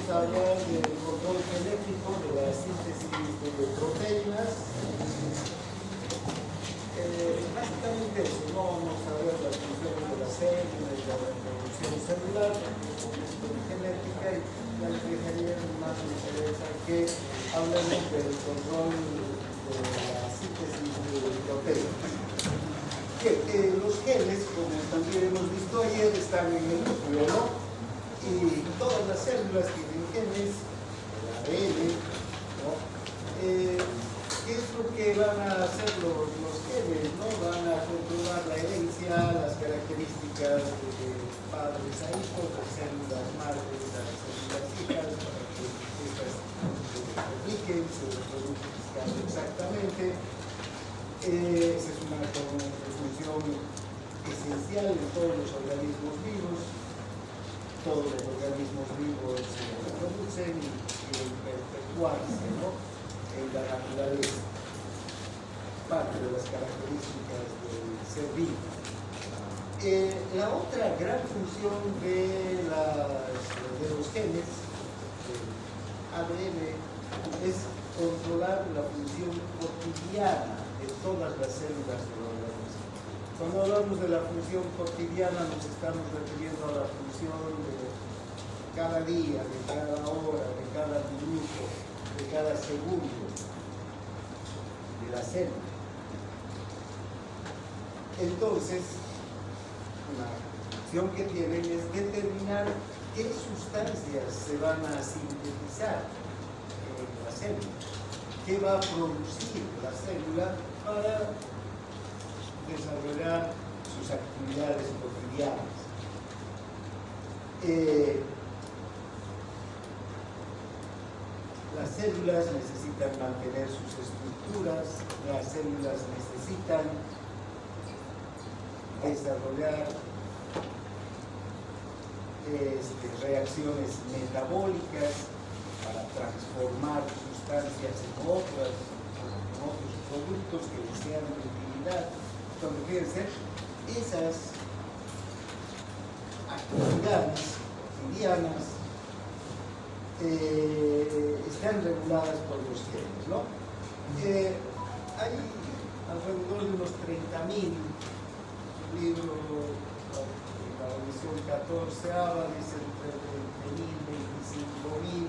a hablar del control genético de la síntesis de proteínas. Básicamente eso, no vamos a ver las funciones de la célula y la reproducción celular, genética, y la ingeniería más me interesa que hablemos del control de la síntesis de proteínas. Los genes, como también hemos visto ayer, están en el núcleo, ¿no? Y todas las células tienen genes, el ADN, ¿no? ¿Qué es lo que van a hacer los genes, ¿no? Van a controlar la herencia, las características de padres a hijos, las células madres, las células hijas, para que estas se repliquen, se reproduzcan exactamente. Esa es una función esencial en todos los organismos vivos. Todos los organismos vivos se reproducen y quieren perpetuarse, ¿no?, en la naturaleza. Parte de las características del ser vivo. La otra gran función de los genes, del ADN, es controlar la función cotidiana de todas las células del organismo. Cuando hablamos de la función cotidiana nos estamos refiriendo a la función de cada día, de cada hora, de cada minuto, de cada segundo de la célula. Entonces, una función que tienen es determinar qué sustancias se van a sintetizar en la célula, qué va a producir la célula para desarrollar sus actividades cotidianas. Las células necesitan mantener sus estructuras, las células necesitan desarrollar reacciones metabólicas para transformar sustancias en otros productos que les sean de utilidad. Entonces, fíjense, esas actividades cotidianas están reguladas por los genes, ¿no? Hay alrededor de unos 30.000 libros, en la edición 14ª dice entre 20.000 y 25.000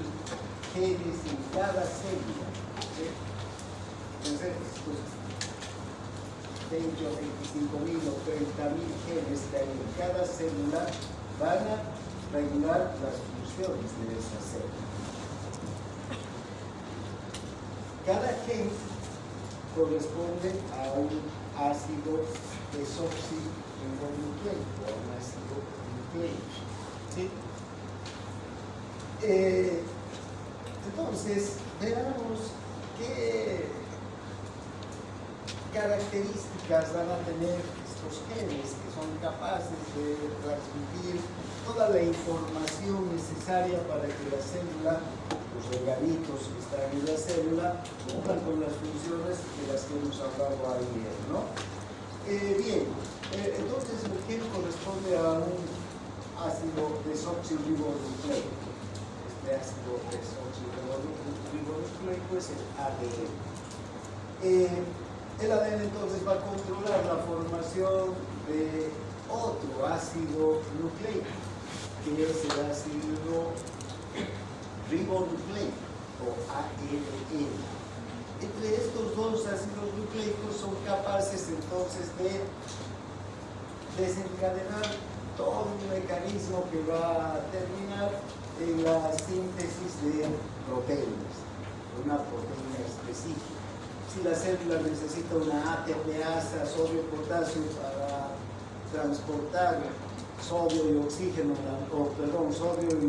genes en cada célula, ¿sí? Entonces, pues, 20 o 25.000 o 30.000 genes que hay en cada célula van a regular las funciones de esa célula. Cada gen corresponde a un ácido desoxirribonucleico, a un ácido nucleico, ¿sí? Entonces, veamos qué características van a tener estos genes que son capaces de transmitir toda la información necesaria para que la célula, los organitos que están en la célula, cumplan con las funciones de las que hemos hablado ayer, ¿no? Bien, entonces el gen corresponde a un ácido desoxirribonucleico. Este ácido desoxirribonucleico es el ADN. El ADN entonces va a controlar la formación de otro ácido nucleico, que es el ácido ribonucleico o ARN. Entre estos dos ácidos nucleicos son capaces entonces de desencadenar todo un mecanismo que va a terminar en la síntesis de proteínas, una proteína específica. Si la célula necesita una ATPasa, sodio y potasio para transportar sodio y oxígeno, sodio y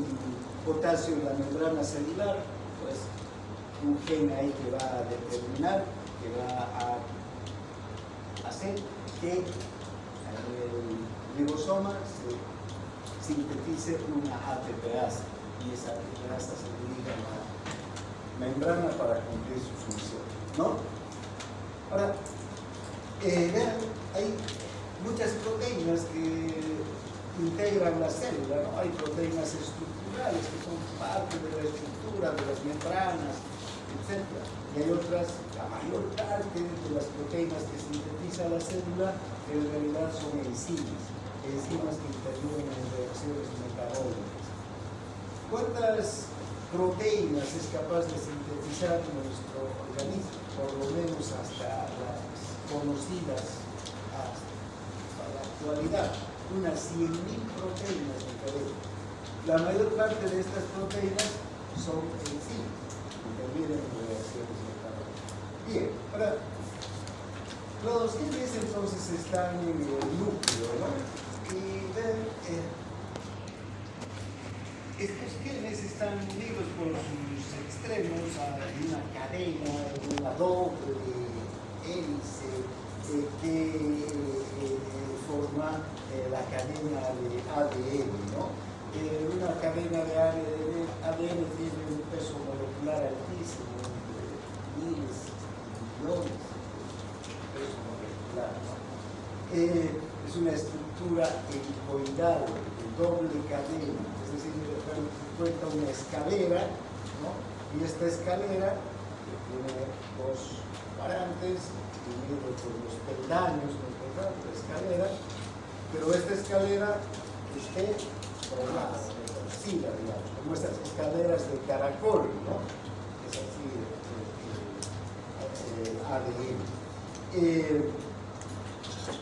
potasio en la membrana celular, pues un gen ahí que va a determinar, que va a hacer que en el ribosoma se sintetice una ATPasa y esa ATPasa se dirige a la membrana para cumplir su función, ¿no? Ahora, vean, hay muchas proteínas que integran la célula, ¿no? Hay proteínas estructurales centrales que son parte de la estructura de las membranas, etc. Y hay otras, la mayor parte de las proteínas que sintetiza la célula en realidad son enzimas que intervienen en reacciones metabólicas. ¿Cuántas proteínas es capaz de sintetizar nuestro organismo? Por lo menos hasta las conocidas hasta la actualidad, unas 100.000 proteínas diferentes. La mayor parte de estas proteínas son enzimas que intervienen en reacciones metabólicas. Bien, ahora, los genes entonces están en el núcleo, ¿no? Y ven, estos genes están unidos por sus extremos a una cadena, una doble hélice que forma la cadena de ADN, ¿no? Una cadena de ADN tiene un peso molecular altísimo, de miles, millones de peso molecular, ¿no? Es una estructura helicoidal de doble cadena, es decir, cuenta una escalera, ¿no? Y esta escalera que tiene dos parantes, unido por los peldaños, la escalera, pero esta escalera esté formada, retorcida, digamos, como estas escaleras de caracol, ¿no? Es así ADN.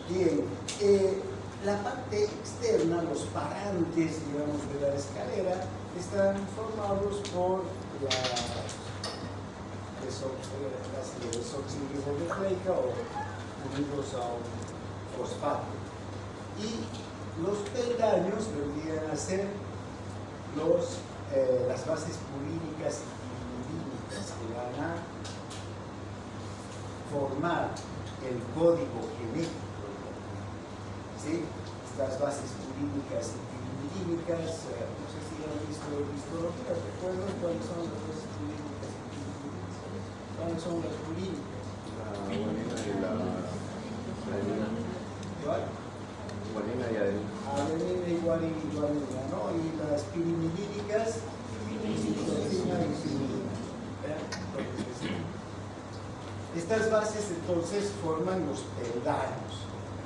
Bien, la parte externa, los parantes, digamos, de la escalera, están formados por la desoxirribonucleica o unidos a un fosfato. Y los peldaños vendrían a ser las bases purínicas y pirimidínicas que van a formar el código genético. ¿Sí? Estas bases purínicas y pirimidínicas, no sé si han visto histología, ¿recuerdan cuáles son las bases purínicas y pirimidínicas? ¿Cuáles son las purínicas? La guanina y la adenina. ¿Cuál? Guanina y adenina. Adenina y guanina, ¿no? Y las pirimidínicas, citosina y pirimidina. Estas bases entonces forman los peldaños,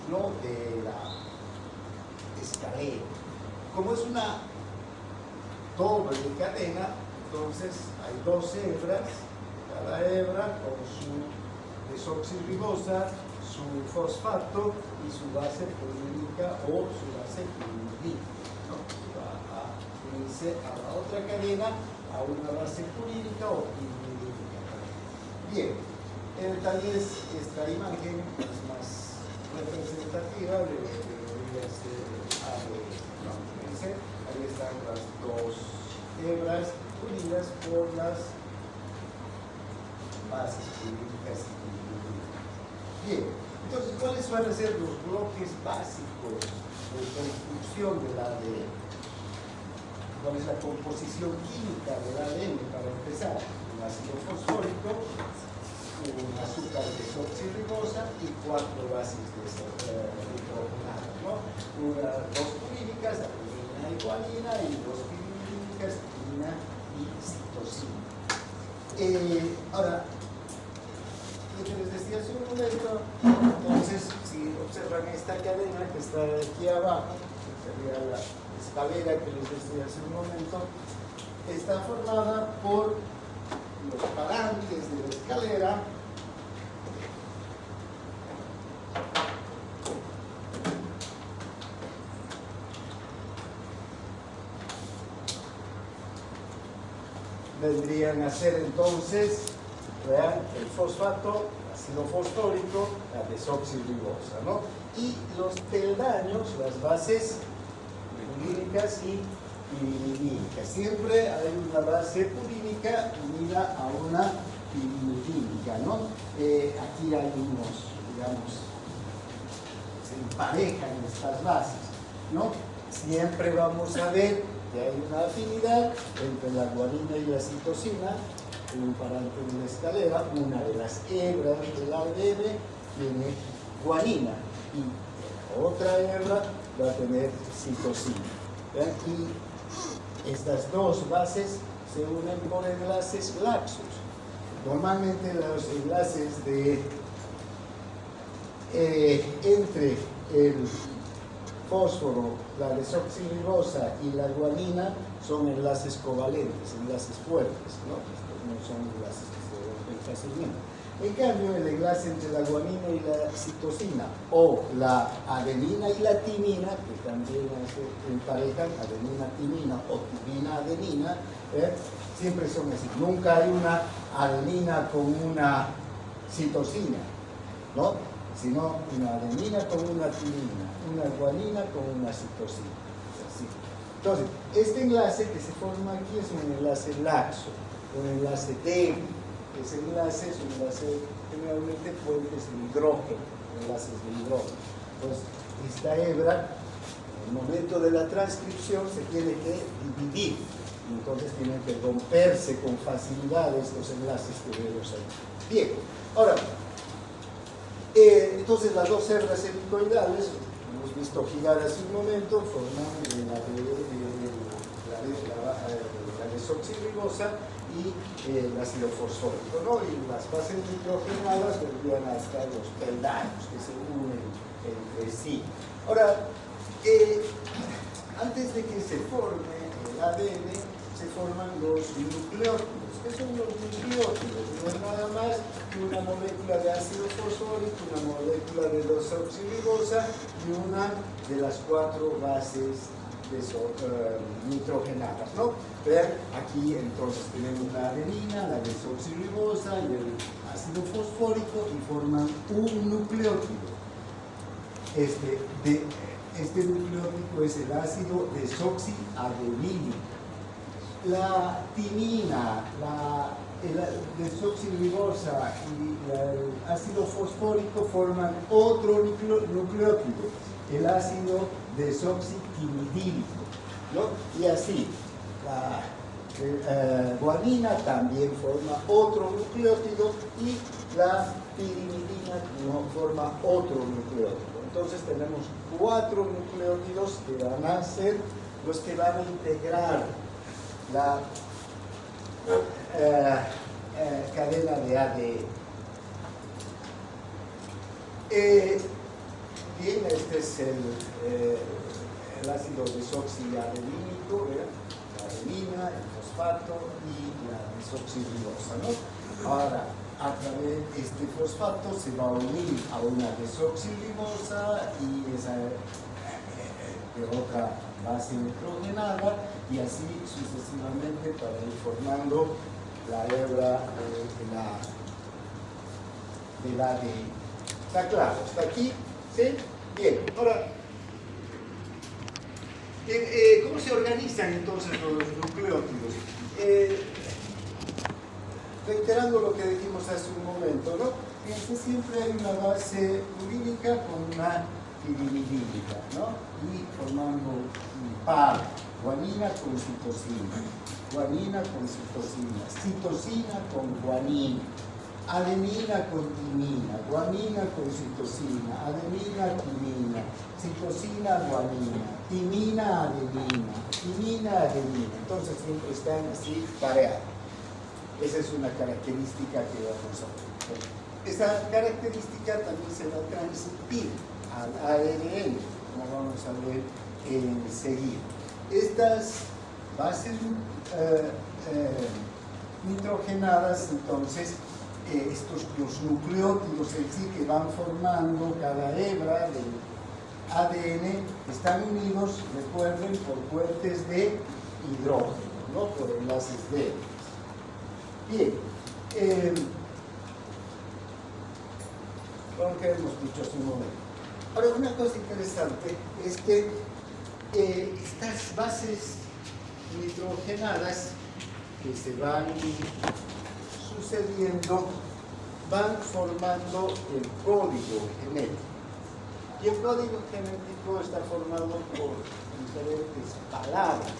¿no? De la escalera. Como es una doble cadena, entonces hay dos hebras, cada hebra con su desoxirribosa, su fosfato y su base puríndica o su base pirimidínica, ¿no? Va a unirse a la otra cadena, a una base puríndica o pirimidínica. Bien, tal vez esta imagen es más representativa de lo que debería ser ADN, ¿no? Fíjense, ahí están las dos hebras unidas por las bases purínticas y pirimidínicas. Bien, entonces, ¿cuáles van a ser los bloques básicos de construcción del ADN? ¿Cuál es la composición química del ADN para empezar? Un ácido fosfórico, un azúcar desoxirribosa y 4 bases nitrogenadas, ¿no? Dos purínicas, adenina y guanina, y dos pirimidínicas, timina y citosina. Ahora, lo que les decía hace un momento, entonces, si observan esta cadena que está aquí abajo, que sería la escalera que les decía hace un momento, está formada por los parantes de la escalera, vendrían a ser entonces, vean, el fosfato, ácido fosfórico, la desoxirribosa, ¿no? Y los peldaños, las bases purínicas y pirimidínicas. Siempre hay una base purínica unida a una pirimidínica, ¿no? Aquí hay unos, digamos, se emparejan estas bases, ¿no? Siempre vamos a ver que hay una afinidad entre la guanina y la citosina, en un parante de la escalera. Una de las hebras del ADN tiene guanina y la otra hebra va a tener citosina. Y estas dos bases se unen por enlaces laxos. Normalmente los enlaces entre el fósforo, la desoxirribosa y la guanina son enlaces covalentes, enlaces fuertes, ¿no? Estos no son enlaces que se rompen fácilmente. En cambio, el enlace entre la guanina y la citosina o la adenina y la timina, que también se emparejan, adenina-timina o timina-adenina, siempre son así. Nunca hay una adenina con una citosina, ¿no? Sino una adenina con una timina, una guanina con una citosina. Así. Entonces, este enlace que se forma aquí es un enlace laxo, un enlace débil. Ese enlace es un enlace generalmente puentes de hidrógeno, enlaces de hidrógeno. Entonces, esta hebra, en el momento de la transcripción, se tiene que dividir. Entonces, tienen que romperse con facilidad estos enlaces que vemos ahí. Bien, ahora, entonces las dos hebras helicoidales, hemos visto girar hace un momento, forman la desoxirribosa y el ácido fosfórico, ¿no? Y las bases nitrogenadas vendrían hasta los peldaños que se unen entre sí. Ahora, antes de que se forme el ADN, se forman los nucleótidos. ¿Qué son los nucleótidos? No es nada más que una molécula de ácido fosfórico, una molécula de desoxirribosa y una de las 4 bases nitrogenadas, ¿no? Vean, aquí entonces tenemos la adenina, la desoxirribosa y el ácido fosfórico y forman un nucleótido. Este nucleótido es el ácido desoxiadenílico. La timina, la desoxirribosa y el ácido fosfórico forman otro nucleótido, el ácido desoxitimidílico, ¿no? Y así, la guanina también forma otro nucleótido y la pirimidina no forma otro nucleótido. Entonces tenemos 4 nucleótidos que van a ser los que van a integrar la cadena de ADN. Bien, este es el ácido desoxiadenílico, la adenina, el fosfato y la desoxirribosa, ¿no? Ahora, a través de este fosfato se va a unir a una desoxirribosa y esa de otra base nitrogenada y así sucesivamente para ir formando la hebra del ADN. ¿Está claro? ¿Está aquí? ¿Sí? Bien. Ahora, ¿cómo se organizan entonces los nucleótidos? Reiterando lo que dijimos hace un momento, ¿no? Fíjense, siempre hay una base urínica con una pirimidínica, ¿no? Y formando un par, guanina con citosina, guanina con citosina, citosina con guanina, adenina con timina, guanina con citosina, adenina, timina, citosina, guanina, timina, adenina, timina, adenina. Entonces siempre están así pareados. Esa es una característica que vamos a ver. Esa característica también se va a transmitir al ARN, como vamos a ver enseguida. Estas bases nitrogenadas, entonces, los nucleótidos en sí que van formando cada hebra del ADN están unidos, recuerden, por puentes de hidrógeno, ¿no? Por enlaces débiles. Bien, lo que hemos dicho hace un momento. Ahora, una cosa interesante es que estas bases nitrogenadas que se van sucediendo van formando el código genético. Y el código genético está formado por diferentes palabras,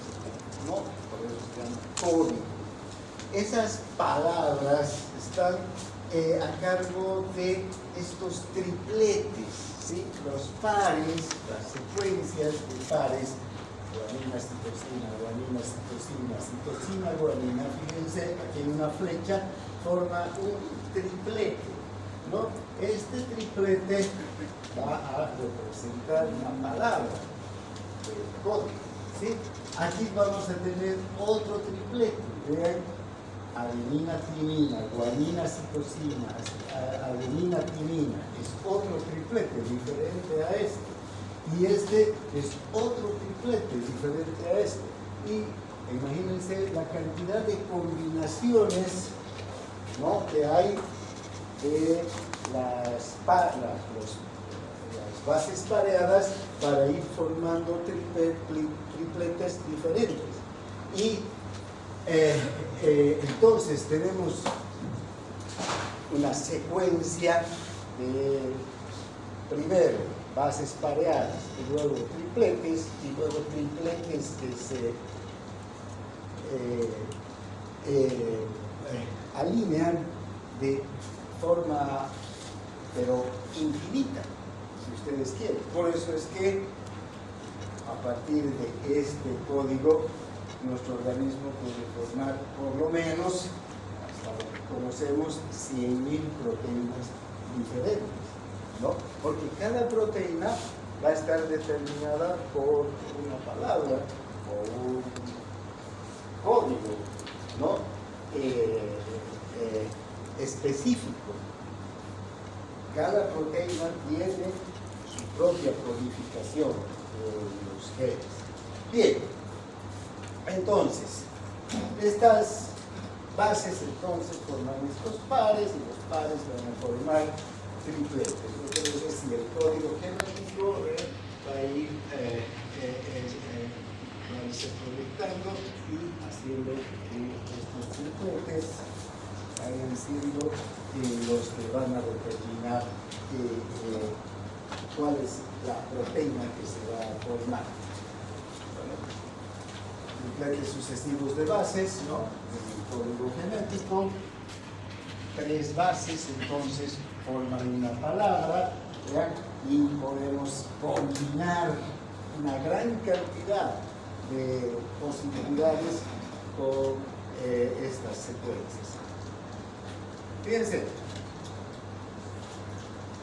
¿no? Por eso se llama código. Esas palabras están a cargo de estos tripletes, ¿sí? Los pares, las secuencias de pares, guanina, citosina, guanina, citosina, citosina, guanina. Fíjense, aquí en una flecha forma un triplete, ¿no? Este triplete va a representar una palabra del código, ¿sí? Aquí vamos a tener otro triplete, vean, adenina, timina, guanina, citosina, adenina, timina, es otro triplete diferente a este. Y este es otro triplete diferente a este. Y imagínense la cantidad de combinaciones, ¿no?, que hay de las bases pareadas para ir formando tripletes diferentes. Y entonces tenemos una secuencia de, primero, bases pareadas, y luego tripletes, y luego tripletes que se alinean de forma, pero infinita, si ustedes quieren. Por eso es que a partir de este código nuestro organismo puede formar por lo menos, hasta lo que conocemos, 100.000 proteínas diferentes, ¿no? Porque cada proteína va a estar determinada por una palabra o un código, ¿no?, específico. Cada proteína tiene su propia codificación de los genes. Bien, entonces, estas bases entonces forman estos pares, y los pares van a formar tripletes. Entonces, si el código genético va a ir proyectando y haciendo que estos tripletes vayan siendo los que van a determinar cuál es la proteína que se va a formar. Tripletes sucesivos de bases, ¿no?, en el código genético. 3 bases entonces forman una palabra, ¿verdad?, y podemos combinar una gran cantidad de posibilidades con estas secuencias. Fíjense,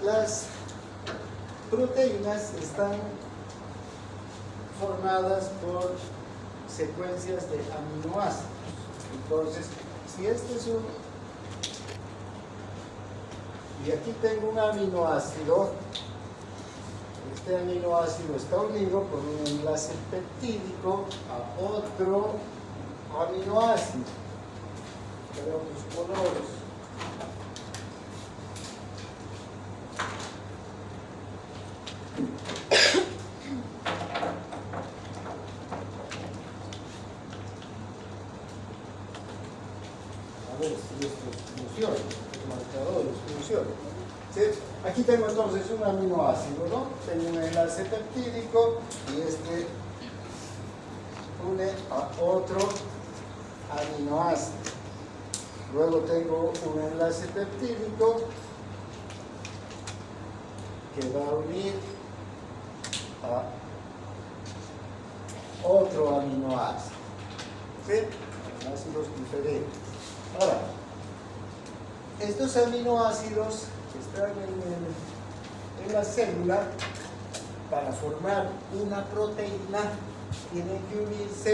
las proteínas están formadas por secuencias de aminoácidos. Entonces, si este es un... y aquí tengo un aminoácido, este aminoácido está unido por un enlace peptídico a otro aminoácido de otros colores. A ver si esto funciona, los marcadores funcionan. ¿Sí? Aquí tengo entonces un aminoácido, ¿no? Tengo un enlace peptídico y este une a otro aminoácido. Luego tengo un enlace peptídico que va a unir a otro aminoácido. ¿Sí? Aminoácidos diferentes. Ahora, estos aminoácidos que están en la célula, para formar una proteína, tienen que unirse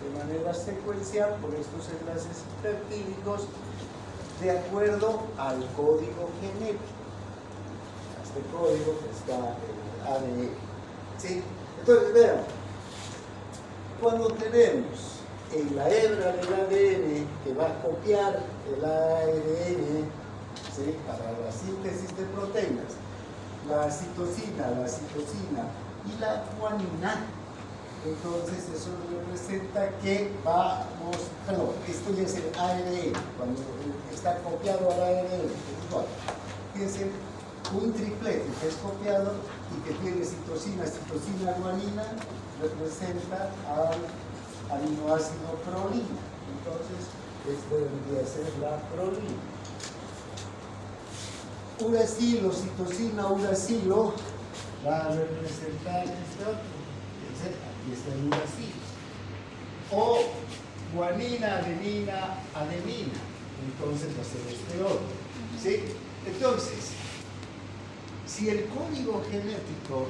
de manera secuencial por estos enlaces peptídicos de acuerdo al código genético. Este código que está en el ADN. ¿Sí? Entonces, vean, cuando tenemos en la hebra del ADN que va a copiar el ARN, ¿sí?, para la síntesis de proteínas, la citosina y la guanina, entonces eso representa que esto ya es el ARN, cuando está copiado al ARN, igual. Fíjense, un triplete que es copiado y que tiene citosina, guanina, representa al aminoácido prolina. Entonces, esto debería ser la prolina. Uracilo, citosina, uracilo, va a representar esto. Fíjense, empieza a ir así. O guanina, adenina, adenina. Entonces va a ser este orden. ¿Sí? Entonces, si el código genético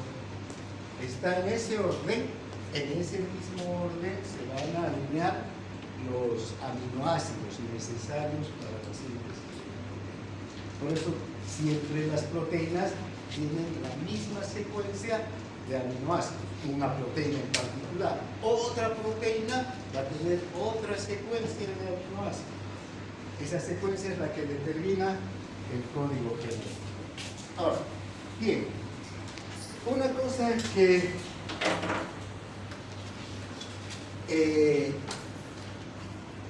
está en ese orden, en ese mismo orden se van a alinear los aminoácidos necesarios para la síntesis. Por eso siempre las proteínas tienen la misma secuencia de aminoácidos, una proteína en particular. Otra proteína va a tener otra secuencia de aminoácidos. Esa secuencia es la que determina el código genético. Ahora, bien, una cosa que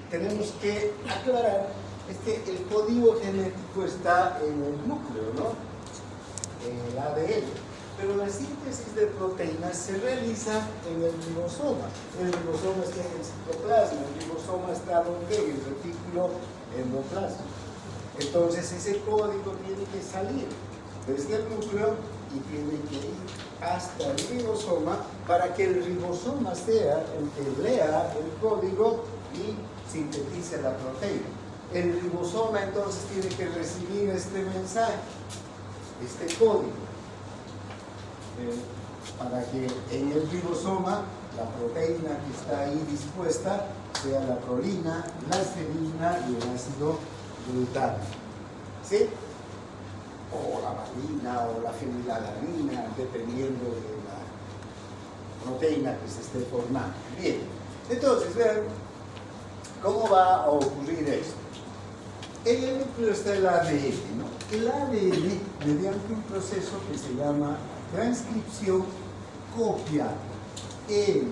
tenemos que aclarar es que el código genético está en el núcleo, ¿no? En el ADN. Pero la síntesis de proteínas se realiza en el ribosoma. El ribosoma está en el citoplasma, el ribosoma está donde en el retículo endoplasma. Entonces ese código tiene que salir desde el núcleo y tiene que ir hasta el ribosoma para que el ribosoma sea el que lea el código y sintetice la proteína. El ribosoma entonces tiene que recibir este mensaje, este código, para que en el ribosoma la proteína que está ahí dispuesta sea la prolina, la serina y el ácido glutámico. ¿Sí? O la valina o la fenilalanina, dependiendo de la proteína que se esté formando. Bien, entonces vean cómo va a ocurrir esto. En el núcleo está el ADN, ¿no? El ADN, mediante un proceso que se llama transcripción, copia el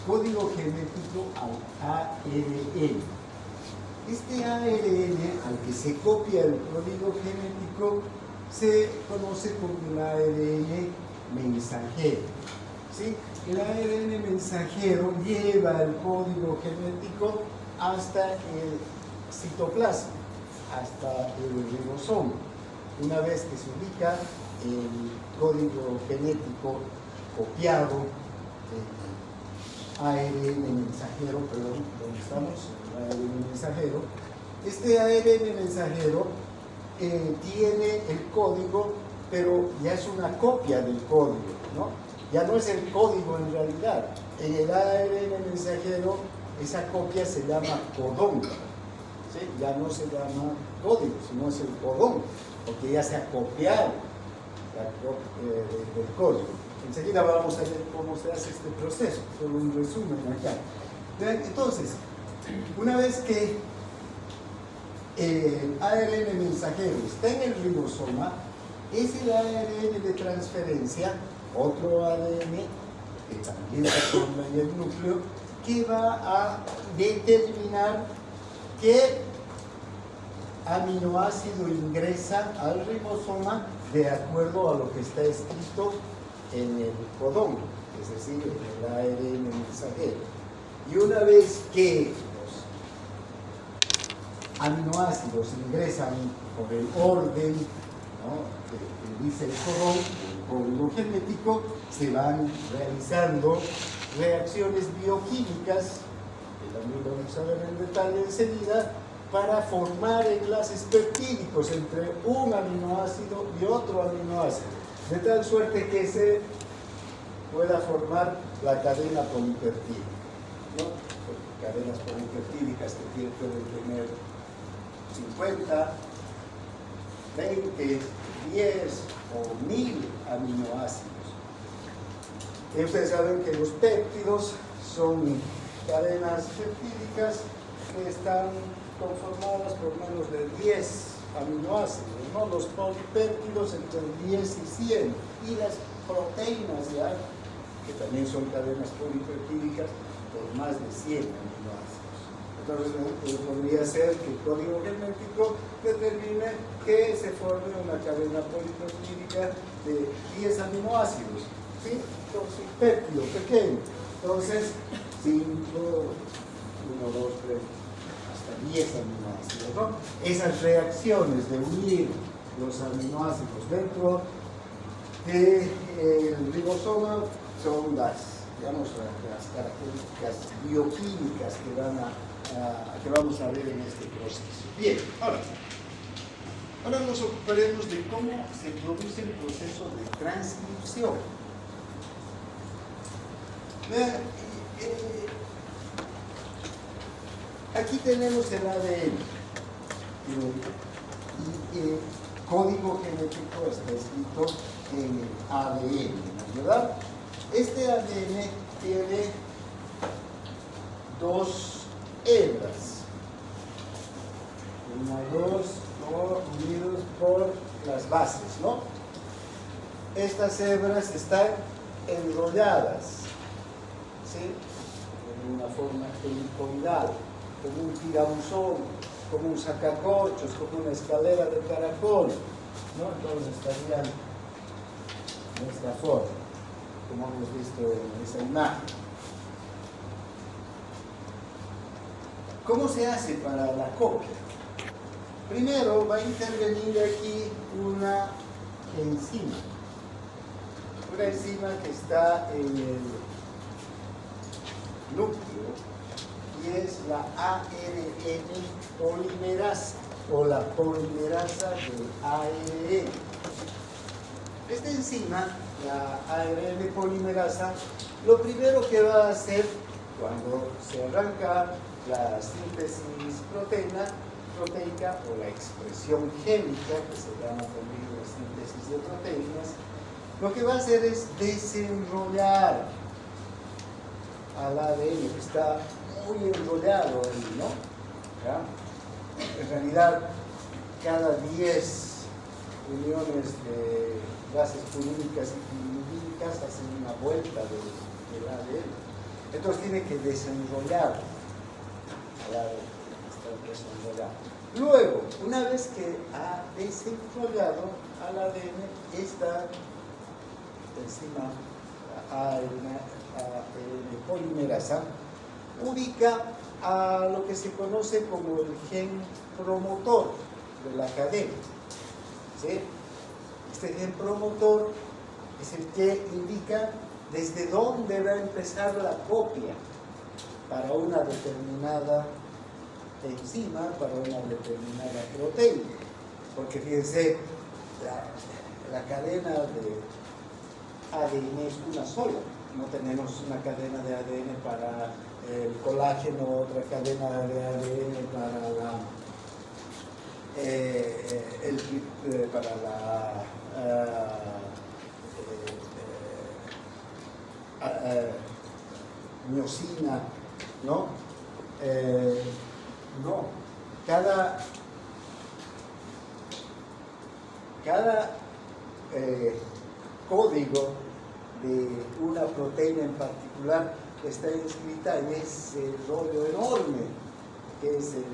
código genético al ARN. Este ARN al que se copia el código genético se conoce como el ARN mensajero. ¿Sí? El ARN mensajero lleva el código genético hasta el citoplasma, hasta el ribosoma. Una vez que se ubica el código genético copiado, ARN mensajero, perdón, ¿dónde estamos? El ARN mensajero. Este ARN mensajero tiene el código, pero ya es una copia del código, ¿no? Ya no es el código en realidad. En el ARN mensajero, esa copia se llama codón. ¿Sí? Ya no se llama código, sino es el codón, porque ya se ha copiado del código. Enseguida vamos a ver cómo se hace este proceso, solo un resumen acá. Entonces, una vez que el ARN mensajero está en el ribosoma, es el ARN de transferencia, otro ADN que también se forma en el núcleo, que va a determinar qué aminoácido ingresa al ribosoma de acuerdo a lo que está escrito en el codón, es decir, en el ARN mensajero. Y una vez que los aminoácidos ingresan por el orden, ¿no?, que dice el codón, el código genético, se van realizando reacciones bioquímicas, que también vamos a ver en detalle enseguida, para formar enlaces peptídicos entre un aminoácido y otro aminoácido, de tal suerte que se pueda formar la cadena polipeptídica, ¿no? Cadenas polipeptídicas que pueden tener 50, 20, 10 o 1000 aminoácidos. Y ustedes saben que los péptidos son cadenas peptídicas que están conformadas por menos de 10 aminoácidos, ¿no? Los polipéptidos entre 10 y 100, y las proteínas ya, que también son cadenas polipeptídicas, por más de 100 aminoácidos. Entonces podría ser que el código genético determine que se forme una cadena polipeptídica de 10 aminoácidos, ¿sí? Entonces un péptido pequeño. Entonces 5, 1, 2, 3, hasta 10 aminoácidos, ¿no? Esas reacciones de unir los aminoácidos dentro del ribosoma son las digamos, las características bioquímicas que vamos a ver en este proceso. Bien, ahora nos ocuparemos de cómo se produce el proceso de transcripción. Vean, aquí tenemos el ADN y el código genético está escrito en el ADN, ¿verdad? Este ADN tiene dos hebras, dos unidos por las bases, ¿no? Estas hebras están enrolladas, ¿sí? En una forma helicoidal, como un tirabuzón, como un sacacorchos, como una escalera de caracol, ¿no? Entonces estarían de esta forma, como hemos visto en esa imagen. ¿Cómo se hace para la copia? Primero va a intervenir aquí una enzima que está en el núcleo y es la ARN polimerasa o la polimerasa del ARN. Esta enzima, la ARN polimerasa, lo primero que va a hacer cuando se arranca la síntesis proteica o la expresión génica, que se llama también la síntesis de proteínas, lo que va a hacer es desenrollar al ADN, que está muy enrollado ahí, ¿no? ¿Ya? En realidad, cada 10 uniones de bases purínicas y pirimidínicas hacen una vuelta del ADN. Entonces tiene que desenrollar al ADN. Luego, una vez que ha desenrollado al ADN, esta enzima ARN polimerasa ubica a lo que se conoce como el gen promotor de la cadena, ¿sí? Este gen promotor es el que indica desde dónde va a empezar la copia para una determinada enzima, para una determinada proteína. Porque fíjense, la cadena de ADN es una sola. No tenemos una cadena de ADN para el colágeno, otra cadena de ADN para la miosina, ¿no? No, cada código de una proteína en particular está inscrita en ese rollo enorme que es el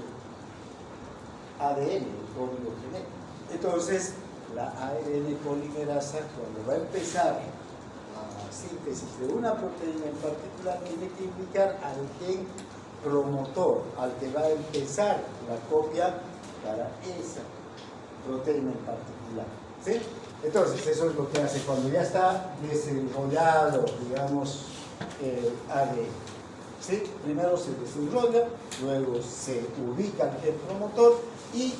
ADN, el código genético. Entonces, la ARN polimerasa, cuando va a empezar la síntesis de una proteína en particular, tiene que indicar al gen promotor, al que va a empezar la copia para esa proteína en particular, ¿sí? Entonces, eso es lo que hace cuando ya está desenrollado, digamos, el ADN, ¿sí? Primero se desenrolla, luego se ubica el gen promotor y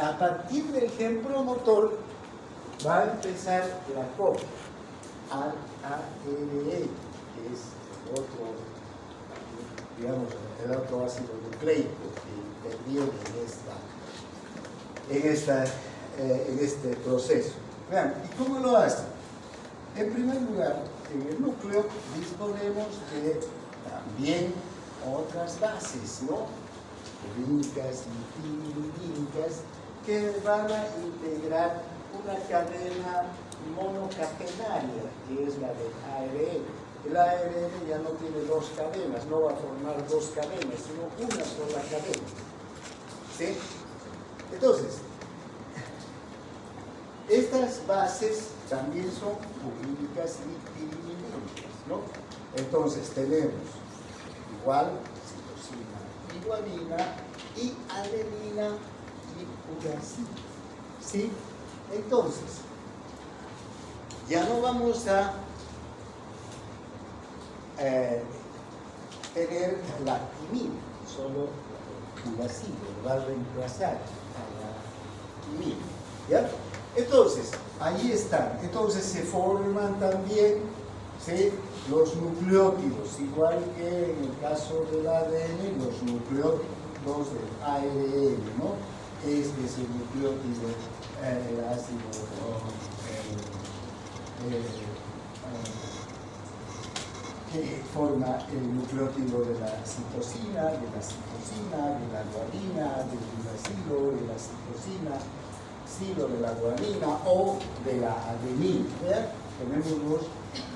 a partir del gen promotor va a empezar la copia al ARN, que es el otro, digamos, el otro ácido nucleico que interviene en este proceso. Vean, ¿y cómo lo hace? En primer lugar, en el núcleo disponemos de también otras bases, ¿no? Purínicas y pirimidínicas, que van a integrar una cadena monocatenaria, que es la del ARN. El ARN ya no tiene dos cadenas, no va a formar dos cadenas, sino una sola cadena, ¿sí? Entonces, estas bases también son purínicas y pirimidínicas, ¿no? Entonces tenemos igual citosina y guanina y adenina y uracila, ¿sí? Entonces, ya no vamos a tener la timina, solo uracilo, va a reemplazar a la timina, ¿ya? Entonces, ahí están. Entonces se forman también, ¿sí?, los nucleótidos, igual que en el caso del ADN, los nucleótidos del ARN, ¿no? Este es el nucleótido, el ácido, que forma el nucleótido de la citosina, de la guanina, del uracilo, de la citosina, de la guanina o de la adenina. ¿Vean? Tenemos los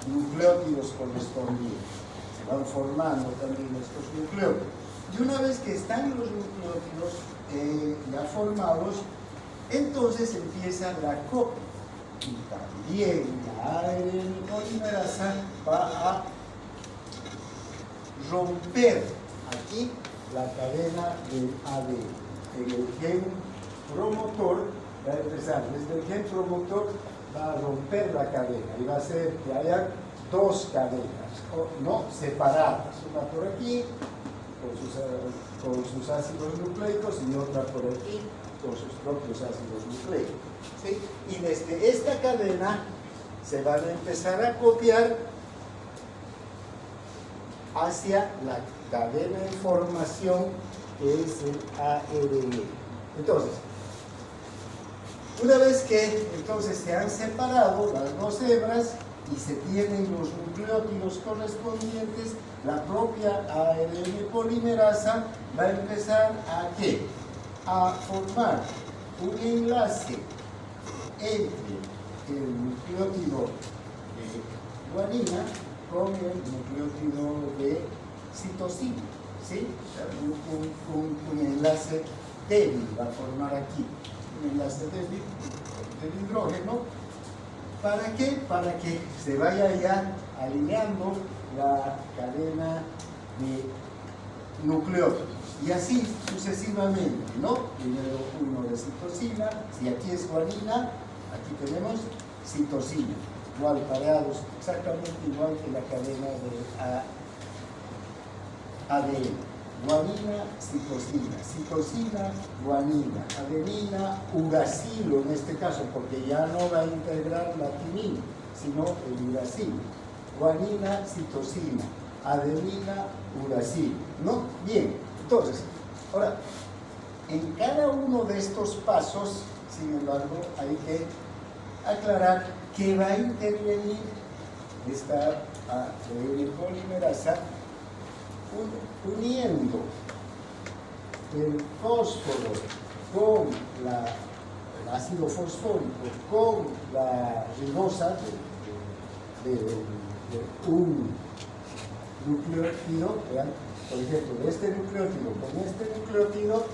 nucleótidos correspondientes. Se van formando también estos nucleótidos. Y una vez que están los nucleótidos ya formados, entonces empieza la copia. Y también la ARN polimerasa va a romper aquí la cadena del ADN. En el gen promotor va a empezar, desde el gen promotor va a romper la cadena y va a hacer que haya dos cadenas, no separadas, una por aquí con sus ácidos nucleicos y otra por aquí con sus propios ácidos nucleicos, ¿sí? Y desde esta cadena se van a empezar a copiar hacia la cadena de formación que es el ARN. Entonces, una vez que entonces se han separado las dos hebras y se tienen los nucleótidos correspondientes, la propia ARN polimerasa va a empezar a ¿qué? A formar un enlace entre el nucleótido de guanina con el nucleótido de citosina, ¿sí? Un enlace débil va a formar aquí, un enlace débil del hidrógeno. ¿Para qué? Para que se vaya ya alineando la cadena de nucleótidos. Y así sucesivamente, ¿no? Primero uno de citosina, si aquí es guanina, aquí tenemos citosina, igual pareados, exactamente igual que la cadena de ADN. Guanina, citosina, guanina, adenina, uracilo en este caso, porque ya no va a integrar la timina, sino el uracilo. Guanina, citosina, adenina, uracilo, ¿no? Bien, entonces, ahora, en cada uno de estos pasos, sin embargo, hay que aclarar que va a intervenir esta ARN polimerasa uniendo el fósforo con el ácido fosfórico con la ribosa de un nucleótido, ¿vean? Por ejemplo, de este nucleótido con este nucleótido,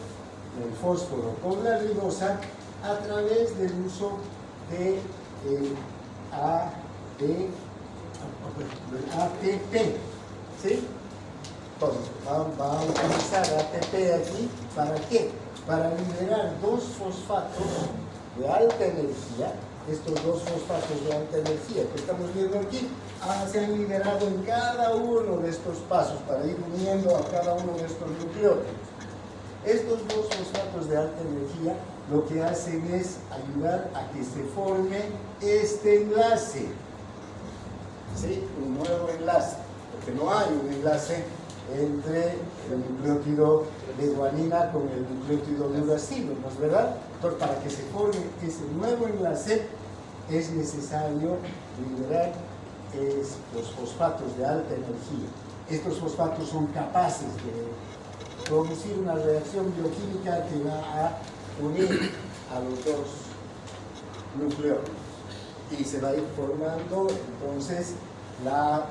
el fósforo con la ribosa, a través del uso de ATP, ¿sí? Entonces, va a utilizar ATP aquí, ¿para qué? Para liberar dos fosfatos de alta energía. Estos dos fosfatos de alta energía que estamos viendo aquí se han liberado en cada uno de estos pasos para ir uniendo a cada uno de estos nucleótidos. Estos dos fosfatos de alta energía lo que hacen es ayudar a que se forme este enlace, ¿sí? Un nuevo enlace, porque no hay un enlace entre el nucleótido de guanina con el nucleótido de uracilo, ¿no es verdad? Entonces, para que se forme ese nuevo enlace es necesario liberar los fosfatos de alta energía. Estos fosfatos son capaces de producir una reacción bioquímica que va a unir a los dos nucleótidos y se va a ir formando entonces la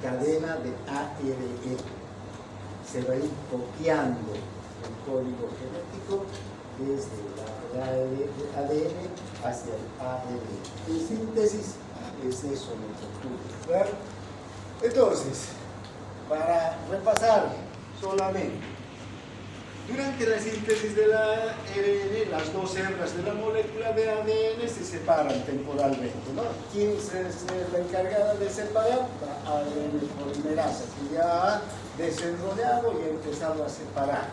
cadena de ARN. Se va a ir copiando el código genético desde la ADN hacia el ARN. En síntesis, es eso lo que ocurre, ¿verdad? Entonces, para repasar solamente, Durante la síntesis del ARN, las dos hebras de la molécula de ADN se separan temporalmente, ¿no? ¿Quién es la encargada de separar? La ADN polimerasa, que ya ha desenrollado y ha empezado a separar.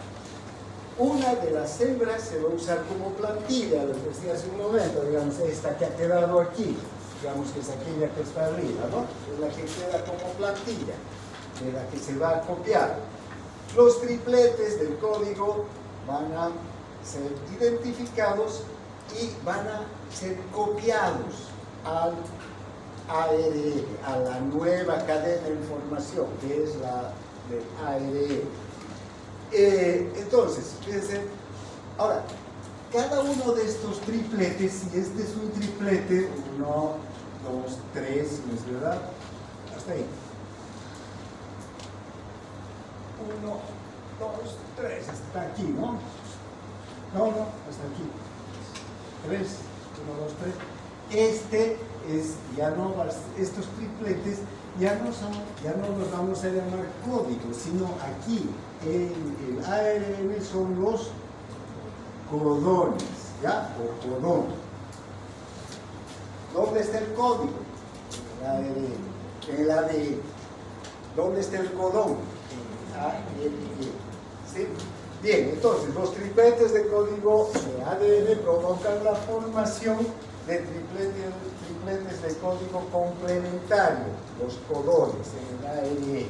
Una de las hebras se va a usar como plantilla, lo que decía hace un momento, digamos, esta que ha quedado aquí, digamos que es aquella que está arriba, ¿no? Es la que queda como plantilla, de la que se va a copiar. Los tripletes del código van a ser identificados y van a ser copiados al ARN, a la nueva cadena de información, que es la del ARN. Entonces, fíjense, ahora, cada uno de estos tripletes, si este es un triplete, 1, 2, 3, ¿no es verdad? Hasta ahí. 1, 2, 3, hasta aquí, ¿no? No, hasta aquí. 3, 1, 2, 3. Este es, ya no, estos tripletes ya no los vamos a llamar códigos, sino aquí en el ARN son los codones, ¿ya? O codón. ¿Dónde está el código? En el ADN. ¿Dónde está el codón? ¿Sí? Bien, entonces los tripletes de código de ADN provocan la formación de tripletes de código complementario, los codones en el ARN.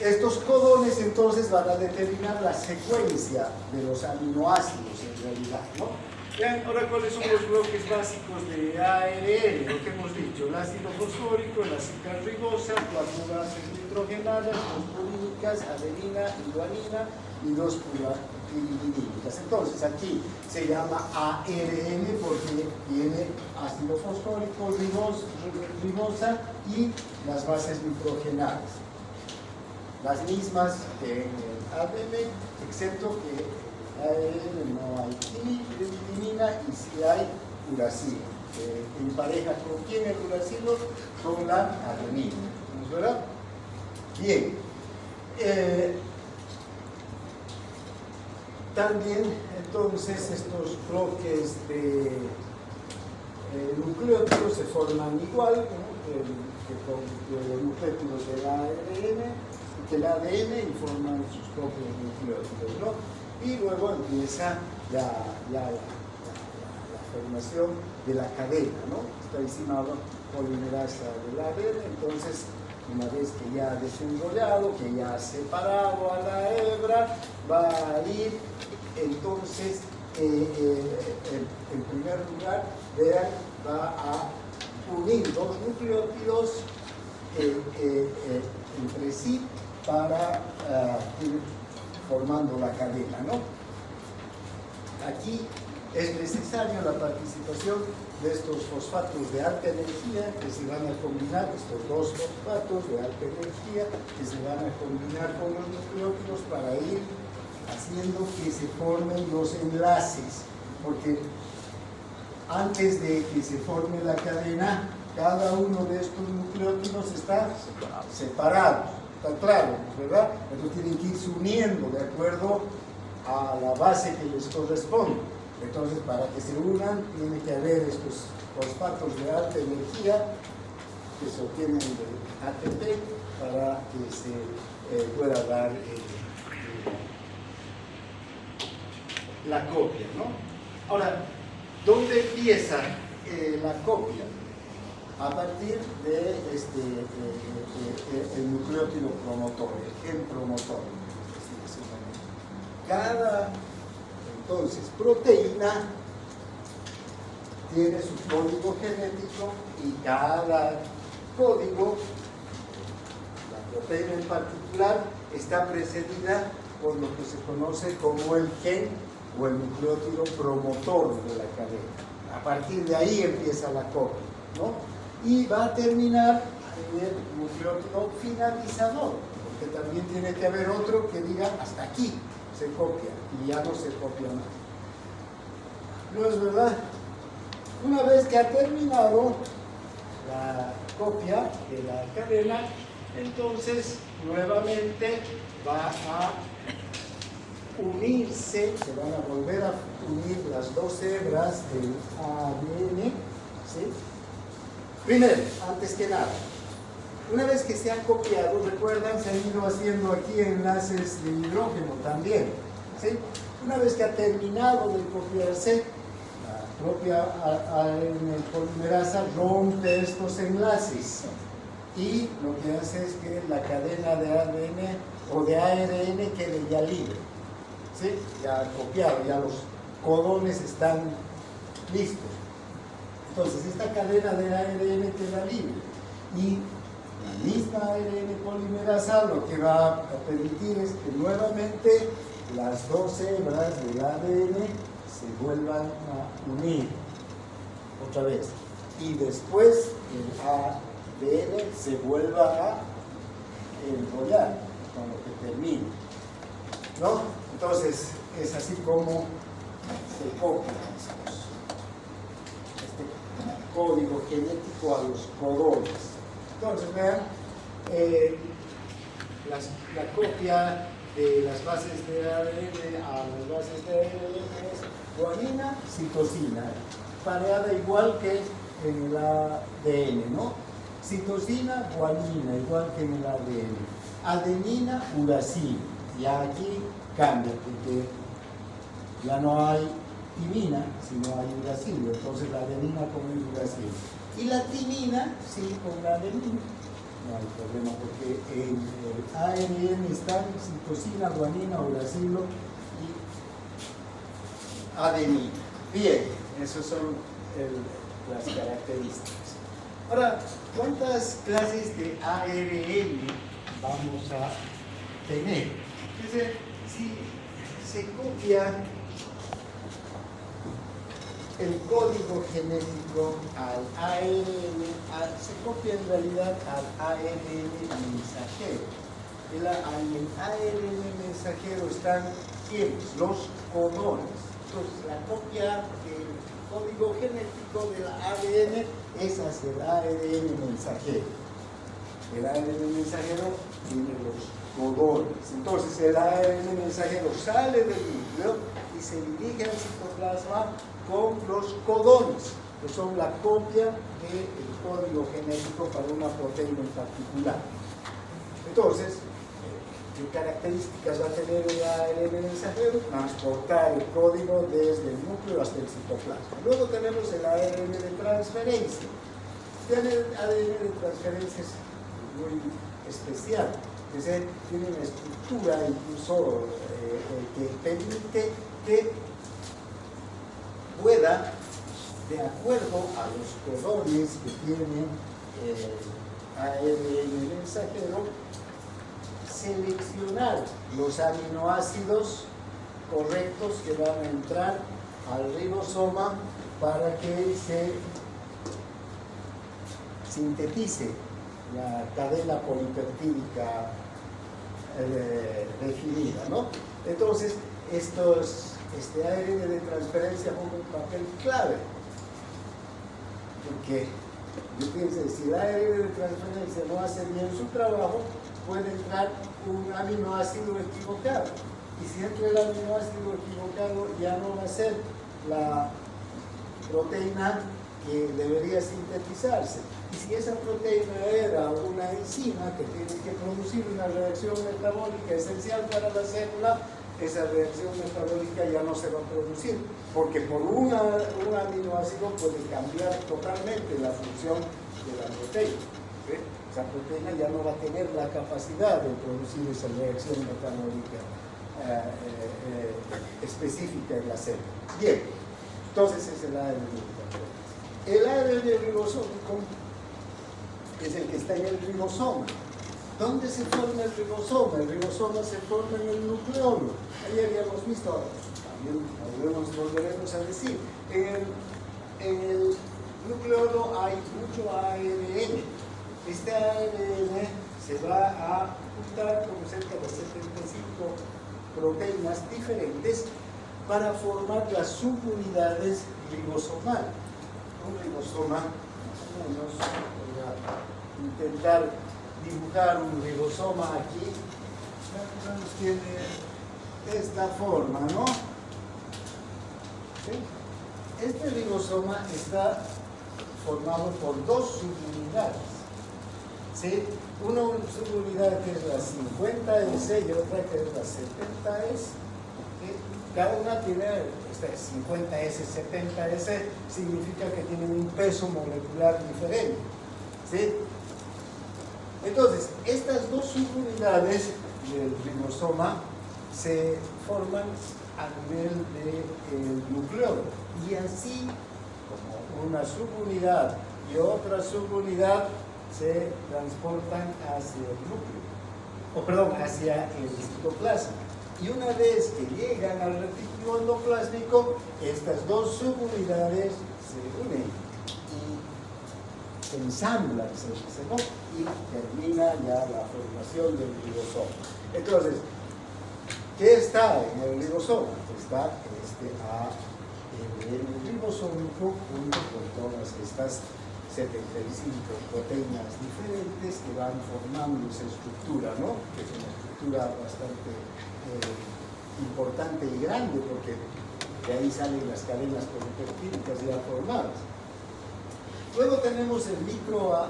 Estos codones entonces van a determinar la secuencia de los aminoácidos en realidad, ¿no? Vean ahora cuáles son los bloques básicos de ARN, lo que hemos dicho: el ácido fosfórico, la azúcar ribosa, 4 bases nitrogenadas, 2 purínicas, adenina y guanina y 2 piridínicas. Entonces aquí se llama ARN porque tiene ácido fosfórico, ribosa y las bases nitrogenadas. Las mismas que en el ADN, excepto que en ARN no hay timidina y sí hay uracilo. En pareja con quién el uracilo, con la adenina, ¿no es verdad? Bien. También entonces estos bloques de nucleótidos se forman igual, ¿no? que los nucleótidos del ARN, que el ADN, y forman sus propios nucleótidos, ¿no? Y luego empieza la formación de la cadena, ¿no? Está encima polimerasa del ADN. Entonces, una vez que ya ha desenrollado, que ya ha separado a la hebra, va a ir, entonces, en primer lugar, vean, va a unir dos nucleótidos entre sí para ir formando la cadena, ¿no? Aquí es necesaria la participación de estos fosfatos de alta energía que se van a combinar, estos dos fosfatos de alta energía que se van a combinar con los nucleótidos para ir haciendo que se formen los enlaces, porque antes de que se forme la cadena, cada uno de estos nucleótidos está separado, está claro, ¿verdad? Entonces tienen que irse uniendo de acuerdo a la base que les corresponde. Entonces, para que se unan, tiene que haber estos fosfatos de alta energía que se obtienen de ATP para que se pueda dar la copia, ¿no? Ahora, ¿dónde empieza la copia? A partir de el nucleótido promotor, el gen promotor. Cada, entonces, proteína tiene su código genético y cada código, la proteína en particular, está precedida por lo que se conoce como el gen o el nucleótido promotor de la cadena. A partir de ahí empieza la copia, ¿no? Y va a terminar en el nucleótido finalizador, porque también tiene que haber otro que diga hasta aquí se copia y ya no se copia más. ¿No es verdad? Una vez que ha terminado la copia de la cadena, entonces nuevamente va a unirse, se van a volver a unir las dos hebras del ADN, ¿sí? Primero, antes que nada, una vez que se han copiado, recuerdan, se han ido haciendo aquí enlaces de hidrógeno también, ¿sí? Una vez que ha terminado de copiarse, la propia ARN polimerasa rompe estos enlaces y lo que hace es que la cadena de ADN o de ARN quede ya libre, ¿sí? Ya copiado, ya los codones están listos. Entonces esta cadena de ARN queda libre y la misma ARN polimerasa lo que va a permitir es que nuevamente las dos hebras del ADN se vuelvan a unir otra vez y después el ADN se vuelva a enrollar con lo que termine, ¿no? Entonces es así como se copian este código genético a los codones. Entonces vean, la copia de las bases de ADN a las bases de ARN es guanina, citosina, pareada igual que en el ADN, ¿no? Citosina, guanina, igual que en el ADN. Adenina, uracilo. Ya aquí cambia, porque ya no hay timina, sino hay uracilo. Entonces la adenina con el uracilo. Y la timina, sí, con la adenina. No hay problema, porque en el ARN están citosina, guanina, uracilo y adenina. Bien, esas son las características. Ahora, ¿cuántas clases de ARN vamos a tener? Entonces, si se copia el código genético al ARN, se copia en realidad al ARN mensajero. En el ARN mensajero están ¿quiénes? Los codones. Entonces, la copia del código genético del ADN es hacia el ARN mensajero. El ARN mensajero tiene los codones. Entonces, el ARN mensajero sale del núcleo y se dirige al citoplasma con los codones, que son la copia del código genético para una proteína en particular. Entonces, ¿qué características va a tener el ARN mensajero? Transportar el código desde el núcleo hasta el citoplasma. Luego tenemos el ARN de transferencia. El ARN de transferencia es muy especial, es decir, tiene una estructura incluso que permite que pueda, de acuerdo a los codones que tiene el ARN mensajero, seleccionar los aminoácidos correctos que van a entrar al ribosoma para que se sintetice la cadena polipeptídica definida, ¿no? Entonces, este ARN de transferencia juega un papel clave, porque yo pienso que si el ARN de transferencia no hace bien su trabajo, puede entrar un aminoácido equivocado, y si entra el aminoácido equivocado ya no va a ser la proteína que debería sintetizarse. Y si esa proteína era una enzima que tiene que producir una reacción metabólica esencial para la célula, esa reacción metabólica ya no se va a producir, porque por un aminoácido puede cambiar totalmente la función de la proteína. ¿Sí? Esa proteína ya no va a tener la capacidad de producir esa reacción metabólica específica en la célula. Bien, entonces es el ARN. El ARN ribosómico es el que está en el ribosoma. ¿Dónde se forma el ribosoma? El ribosoma se forma en el nucleolo. Ahí habíamos visto, también volveremos a decir. En el nucleolo hay mucho ARN. Este ARN se va a juntar con cerca de 75 proteínas diferentes para formar las subunidades ribosomales. Un ribosoma, más o menos, voy a intentar dibujar un ribosoma aquí. Tiene esta forma, ¿no? ¿Sí? Este ribosoma está formado por dos subunidades. ¿Sí? Una subunidad que es la 50S y otra que es la 70S. ¿Sí? Cada una tiene, esta es 50S, 70S, significa que tienen un peso molecular diferente. ¿Sí? Entonces, estas dos subunidades del ribosoma se forman a nivel del nucleolo, y así como una subunidad y otra subunidad se transportan hacia el núcleo, hacia el citoplasma. Y una vez que llegan al retículo endoplástico, estas dos subunidades se unen y se ensamblan, ¿no? Y termina ya la formación del ribosoma. Entonces, ¿qué está en el ribosoma? Está el ribosómico junto con todas estas 75 proteínas diferentes que van formando esa estructura, ¿no? Que es una estructura bastante importante y grande, porque de ahí salen las cadenas polipeptídicas ya formadas. Luego tenemos el microARN,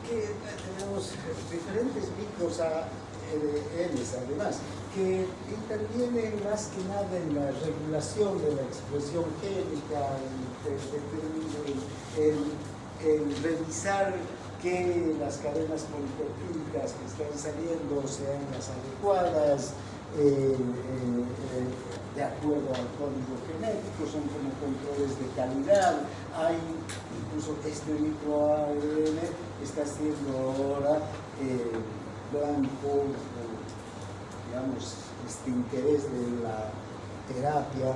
que tenemos diferentes micros ARNs además, que intervienen más que nada en la regulación de la expresión génica, en revisar que las cadenas polipeptídicas que están saliendo sean las adecuadas, de acuerdo al código genético, son como controles de calidad. Hay incluso este microARN está siendo ahora blanco, digamos, este interés de la terapia.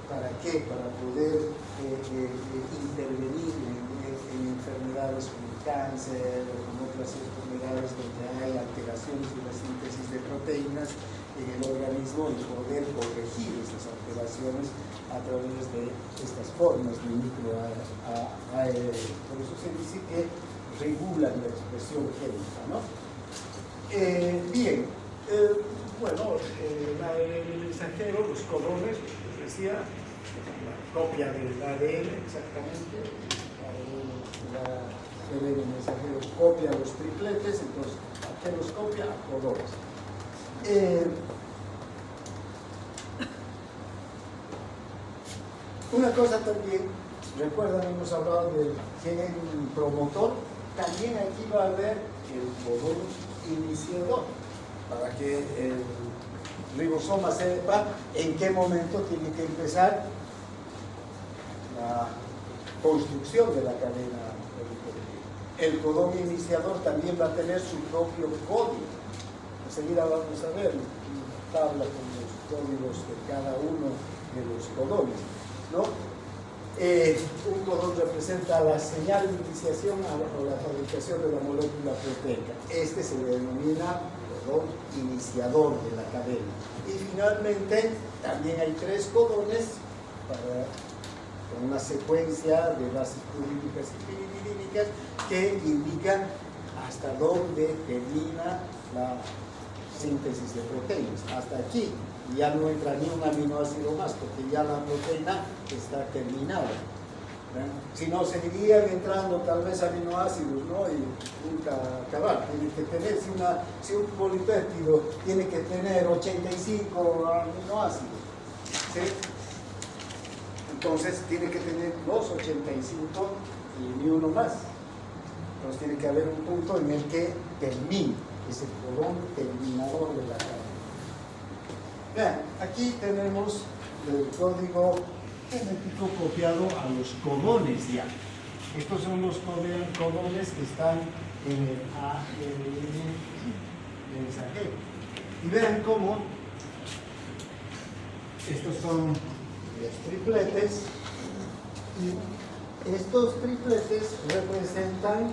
¿Para qué? Para poder intervenir en enfermedades como el cáncer o con otras enfermedades donde hay alteraciones de la síntesis de proteínas en el organismo, y poder corregir esas alteraciones a través de estas formas de microARN. Por eso se dice que regulan la expresión génica, ¿no? Bien, bueno, el mensajero, los codones, les decía, la copia del ADN exactamente, el mensajero copia los tripletes, entonces, ¿a qué los copia? A codones. Una cosa también, recuerdan, hemos hablado del gen promotor, también aquí va a haber el codón iniciador, para que el ribosoma sepa en qué momento tiene que empezar la construcción de la cadena polipeptídica. El codón iniciador también va a tener su propio código. Enseguida vamos a ver una tabla con los códigos de cada uno de los codones, ¿no? Un codón representa la señal de iniciación o la fabricación de la molécula proteica. Este se le denomina codón iniciador de la cadena. Y finalmente también hay tres codones con una secuencia de bases purídicas y piridínicas que indican hasta dónde termina la síntesis de proteínas. Hasta aquí ya no entra ni un aminoácido más, porque ya la proteína está terminada. Si no, seguirían entrando tal vez aminoácidos, ¿no? Y nunca acabar. Tiene que tener, si un polipéptido tiene que tener 85 aminoácidos, ¿sí? Entonces tiene que tener los 85 y ni uno más. Entonces tiene que haber un punto en el que termine, es el codón terminador de la cadena. Vean, aquí tenemos el código genético copiado a los codones ya. Estos son los codones que están en el ARN mensajero. Y vean cómo estos son los tripletes, y estos tripletes representan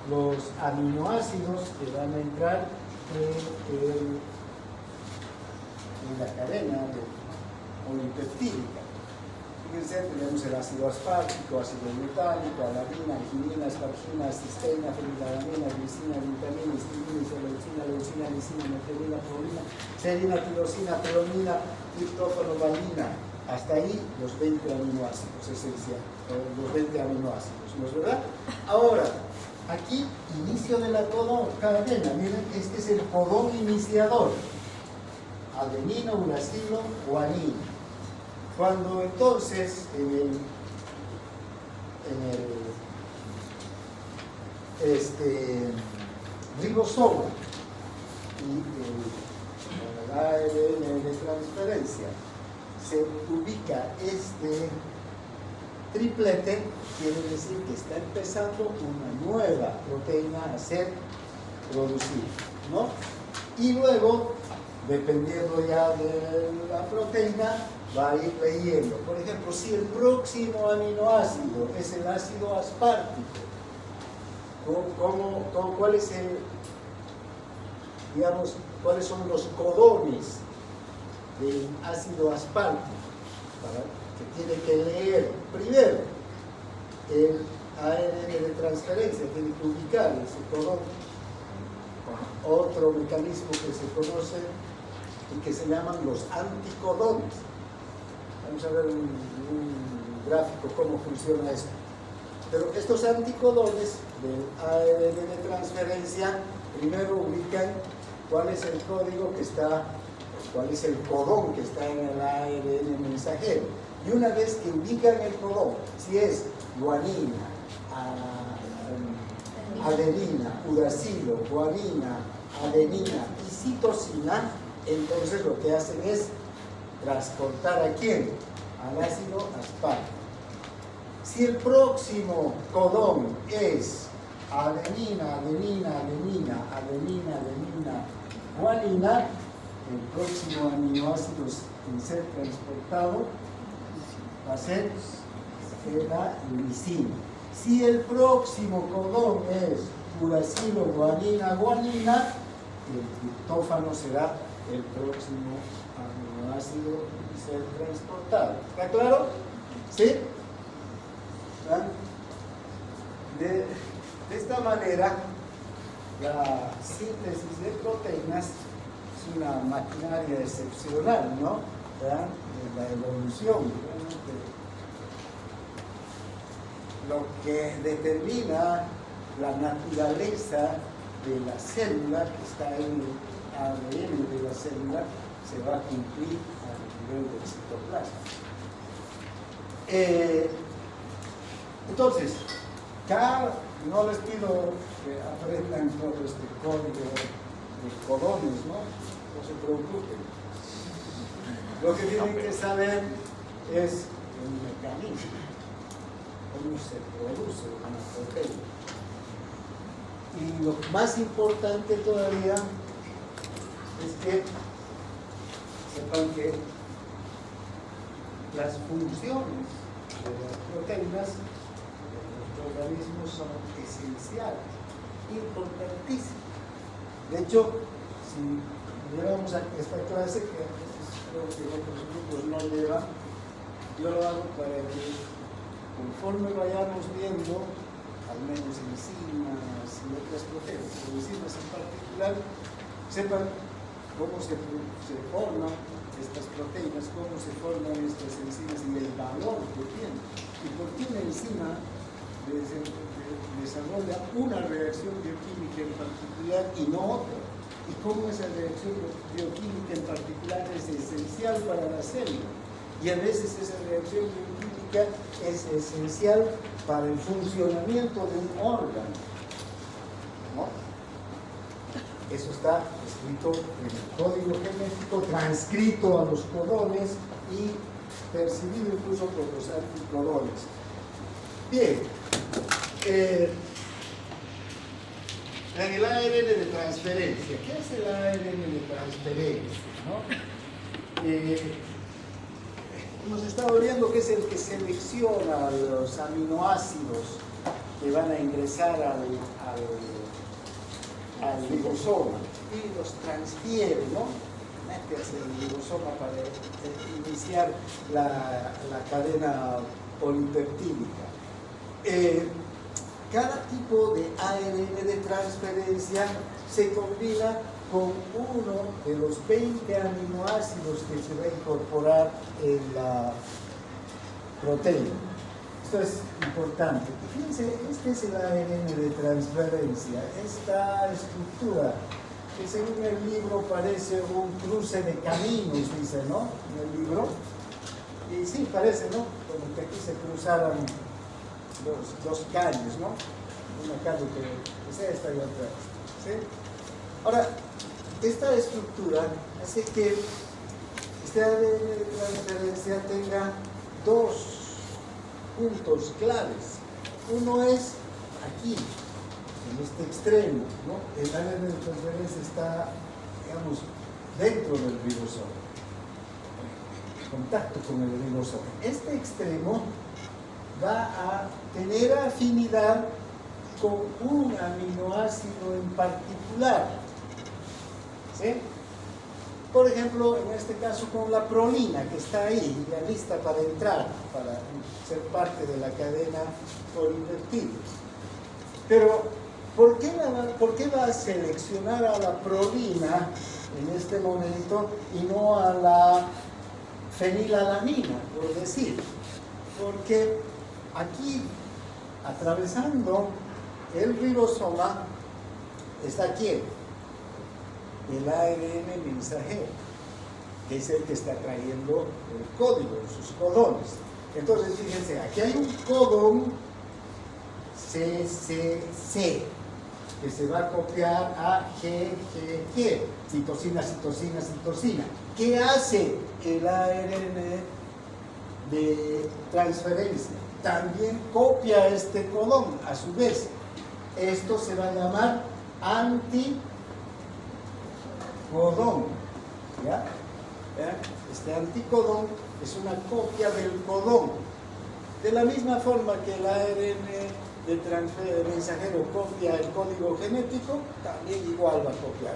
los aminoácidos que van a entrar en la cadena polipeptídica. Fíjense, tenemos el ácido aspartico, ácido butánico, alanina, arginina, aspargina, cisteína, fenilalanina, glicina, glutamina, histamina, isoleucina, leucina, lisina, metionina, prolina, serina, tirosina, treonina, triptófano, valina. Hasta ahí los 20 aminoácidos esenciales, los 20 aminoácidos, ¿no es verdad? Ahora, aquí, inicio de la cadena, miren, este es el codón iniciador. Adenina, uracilo, guanina. Cuando entonces en el ribosoma y el ARN de transferencia se ubica este triplete, quiere decir que está empezando una nueva proteína a ser producida, ¿no? Y luego, dependiendo ya de la proteína, va a ir leyendo. Por ejemplo, si el próximo aminoácido es el ácido aspartico, ¿cuál es el, digamos, cuáles son los codones del ácido aspartico? Que tiene que leer primero el ARN de transferencia, tiene que ubicar ese codón con otro mecanismo que se conoce y que se llaman los anticodones. Vamos a ver en un gráfico cómo funciona esto. Pero estos anticodones del ARN de transferencia primero ubican cuál es el código que está, cuál es el codón que está en el ARN mensajero. Y una vez que ubican el codón, si es guanina, adenina, uracilo, guanina, adenina y citosina, entonces lo que hacen es transportar ¿a quién? Al ácido aspartico. Si el próximo codón es adenina, adenina, adenina, adenina, adenina, guanina, el próximo aminoácido en ser transportado va a ser la glicina. Si el próximo codón es uracilo, guanina, guanina, el triptófano será el próximo aminoácido a ser transportado. ¿Está claro? ¿Sí? De esta manera, la síntesis de proteínas es una maquinaria excepcional, ¿no? ¿Verdad? De la evolución, realmente. Lo que determina la naturaleza de la célula que está en el ADN de la célula se va a cumplir a nivel del citoplasma. Entonces, no les pido que aprendan todo este código de codones, ¿no? No se preocupen. Lo que tienen que saber es el mecanismo, cómo se produce una proteína. Y lo más importante todavía es que sepan que las funciones de las proteínas de los organismos son esenciales, importantísimas. De hecho, si llevamos a esta clase, que a veces creo que otros grupos no llevan, yo lo hago para que conforme vayamos viendo, al menos enzimas y otras proteínas, pero enzimas en particular, sepan cómo se forman estas proteínas, cómo se forman estas enzimas y el valor que tienen. Y por qué una enzima desarrolla una reacción bioquímica en particular y no otra. Y cómo esa reacción bioquímica en particular es esencial para la célula. Y a veces esa reacción bioquímica es esencial para el funcionamiento de un órgano, ¿no? Eso está escrito en el código genético, transcrito a los codones y percibido incluso por los anticodones. Bien, en el ARN de transferencia, ¿qué es el ARN de transferencia? ¿No? Hemos estado viendo que es el que selecciona los aminoácidos que van a ingresar al ribosoma y los transfiere, ¿no? mete hacia el ribosoma para iniciar la cadena polipeptídica. Cada tipo de ARN de transferencia se combina con uno de los 20 aminoácidos que se va a incorporar en la proteína. Esto es importante. Fíjense, este es el ARN de transferencia. Esta estructura, que según el libro parece un cruce de caminos, dice, ¿no? En el libro. Y sí, parece, ¿no? Como que aquí se cruzaran dos calles, ¿no? Una calle que es esta y otra esta, ¿sí? Ahora, esta estructura hace que este ARN de transferencia tenga dos puntos claves. Uno es aquí, en este extremo, ¿no? El ARN de transferencia está, digamos, dentro del ribosoma, en contacto con el ribosoma. Este extremo va a tener afinidad con un aminoácido en particular, ¿sí? Por ejemplo, en este caso con la prolina, que está ahí, ya lista para entrar, para ser parte de la cadena polipeptídica. Pero, ¿por qué va a seleccionar a la prolina en este momento y no a la fenilalanina, por decir? Porque aquí, atravesando el ribosoma, está aquí el ARN mensajero, que es el que está trayendo el código en sus codones. Entonces, fíjense, aquí hay un codón CCC, que se va a copiar a GGG, citosina, citosina, citosina. ¿Qué hace el ARN de transferencia? También copia este codón, a su vez. Esto se va a llamar anticodón, ¿ya? Este anticodón es una copia del codón. De la misma forma que el ARN de mensajero copia el código genético, también igual va a copiar.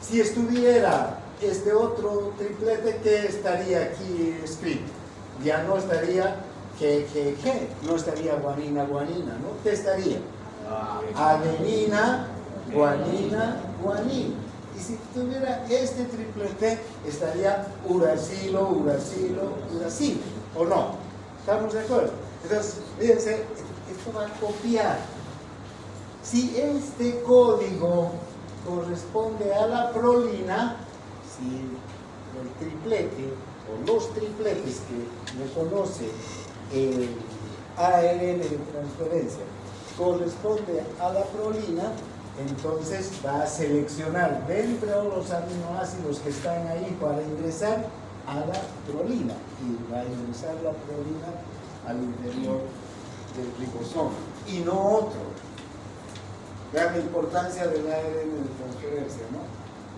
Si estuviera este otro triplete, ¿qué estaría aquí escrito? Ya no estaría GGG, no estaría guanina, guanina, ¿no? ¿Qué estaría? Adenina, guanina, guanina. Y si tuviera este triplete, estaría uracilo, uracilo, uracilo, ¿o no? ¿Estamos de acuerdo? Entonces, fíjense, esto va a copiar. Si este código corresponde a la prolina, si el triplete o los tripletes que reconoce el ARN de transferencia corresponde a la prolina, entonces va a seleccionar dentro de los aminoácidos que están ahí para ingresar a la prolina, y va a ingresar la prolina al interior del ribosoma y no otro. Vean la importancia del ARN de transferencia, ¿no?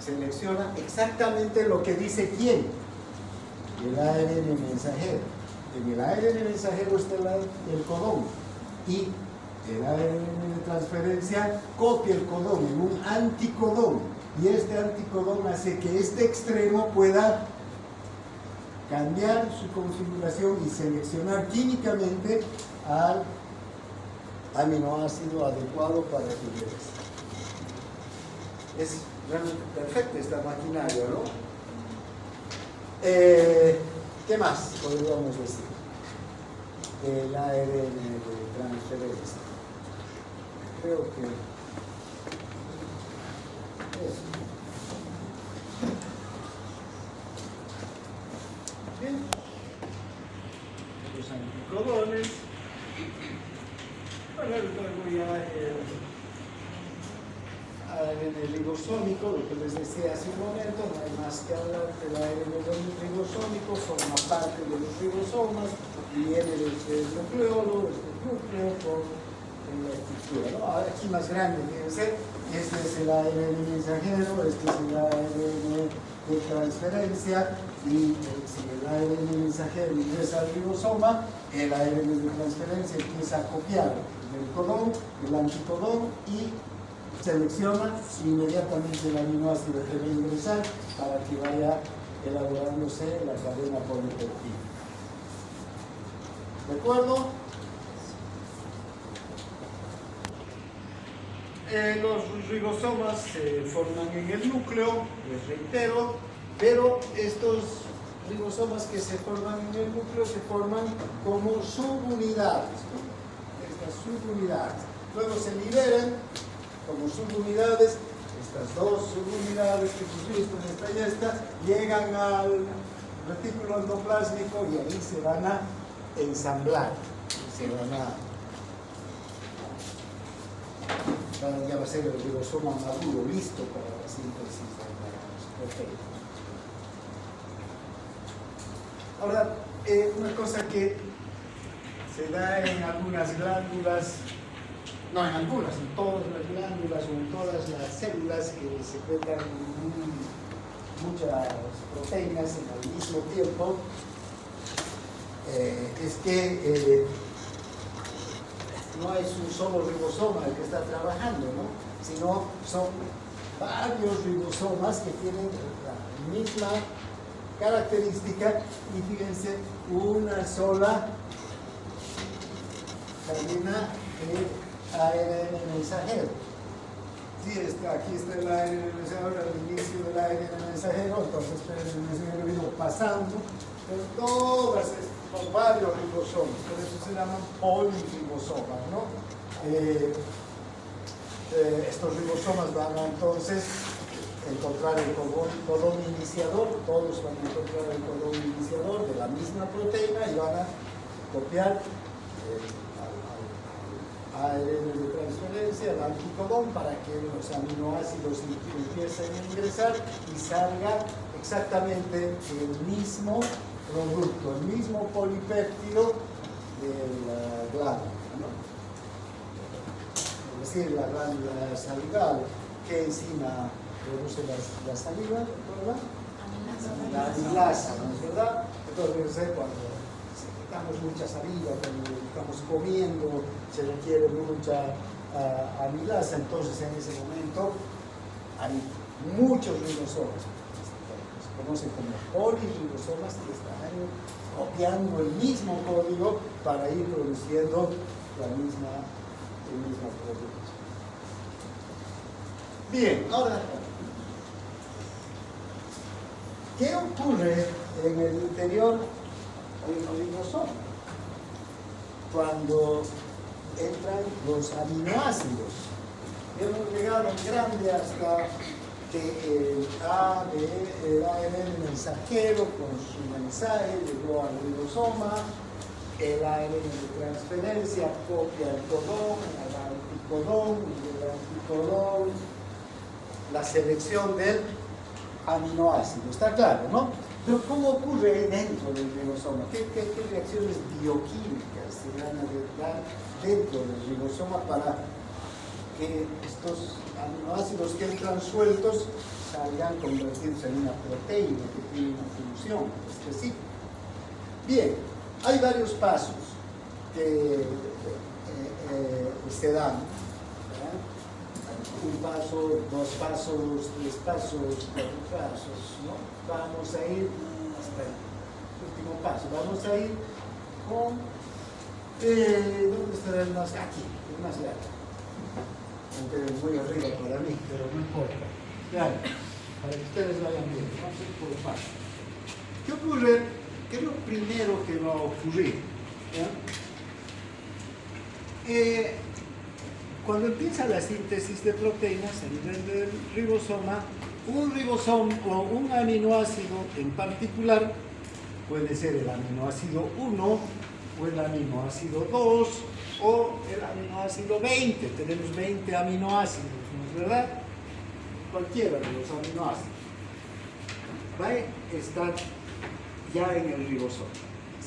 Selecciona exactamente lo que dice quién, el ARN mensajero. En el ARN mensajero está el codón, y el ARN de transferencia copia el codón en un anticodón, y este anticodón hace que este extremo pueda cambiar su configuración y seleccionar químicamente al aminoácido adecuado para su ingreso. Es realmente perfecta esta maquinaria, ¿no? ¿Qué más podríamos decir? El ARN de transferencia. Creo que eso. Bien. Los anticodones. Bueno, luego ya el ribosómico, lo que les decía hace un momento, no hay más que hablar del ARN ribosómico, forma parte de los ribosomas, viene del nucleolo, desde el núcleo con la estructura, ¿no? Ahora aquí más grande, fíjense, este es el ARN mensajero, este es el ARN de transferencia, y si el ARN mensajero ingresa al ribosoma, el ARN de transferencia empieza a copiar el codón, el anticodón y selecciona inmediatamente el aminoácido que va a ingresar para que vaya elaborándose la cadena polipeptídica. ¿De acuerdo? Los ribosomas se forman en el núcleo, les reitero, pero estos ribosomas que se forman en el núcleo se forman como subunidades, ¿no? Estas subunidades. Luego se liberan como subunidades, estas dos subunidades que hemos visto, esta y esta, llegan al retículo endoplásmico y ahí se van a ensamblar, se van a... ya va a ser el ribosoma maduro, listo para la síntesis de las proteínas. Ahora, una cosa que se da en algunas glándulas, no en algunas, en todas las glándulas o en todas las células que secretan muchas proteínas al mismo tiempo, es que no es un solo ribosoma el que está trabajando, ¿no? Sino son varios ribosomas que tienen la misma característica y fíjense, una sola cadena de ARN mensajero. Sí, aquí está el ARN mensajero, al inicio del ARN mensajero, entonces el ARN mensajero vino pasando por todas son varios ribosomas, por eso se llaman poliribosomas, ¿no? Estos ribosomas van a entonces encontrar el codón iniciador, todos van a encontrar el codón iniciador de la misma proteína y van a copiar al ARN de transferencia, al anticodón, para que los aminoácidos empiecen a ingresar y salga exactamente el mismo producto, el mismo polipéptido de la glándula, ¿no? Es decir, la glándula salival, que enzima produce la saliva, ¿verdad? La amilasa, ¿no es verdad? Entonces, cuando secretamos mucha saliva, cuando estamos comiendo, se requiere mucha amilasa, entonces en ese momento hay muchos ribosomas. Se conocen como poliribosomas que están copiando el mismo código para ir produciendo el mismo producto. Bien, ahora, ¿qué ocurre en el interior del ribosoma cuando entran los aminoácidos? Hemos llegado en grande hasta que el ARN mensajero con su mensaje llegó al ribosoma, el ARN de transferencia copia el codón, el anticodón, y el anticodón, la selección del aminoácido. ¿Está claro, no? Pero ¿cómo ocurre dentro del ribosoma? ¿Qué reacciones bioquímicas se van a dar dentro del ribosoma para que estos aminoácidos que entran sueltos salgan convertidos en una proteína que tiene una función específica? Bien, hay varios pasos que se dan. Un paso, dos pasos, tres pasos, cuatro pasos, ¿no? Vamos a ir hasta el último paso. Vamos a ir con... ¿dónde estará el más? Aquí, el más largo. Aunque es muy arriba para mí, pero no importa. Claro, para que ustedes vayan bien. Vamos a ir por paso. ¿Qué ocurre? ¿Qué es lo primero que va a ocurrir? Cuando empieza la síntesis de proteínas a nivel del ribosoma, un ribosoma o un aminoácido en particular, puede ser el aminoácido 1 o el aminoácido 2 o el aminoácido 20. Tenemos 20 aminoácidos, ¿no es verdad? Cualquiera de los aminoácidos va a estar ya en el ribosoma,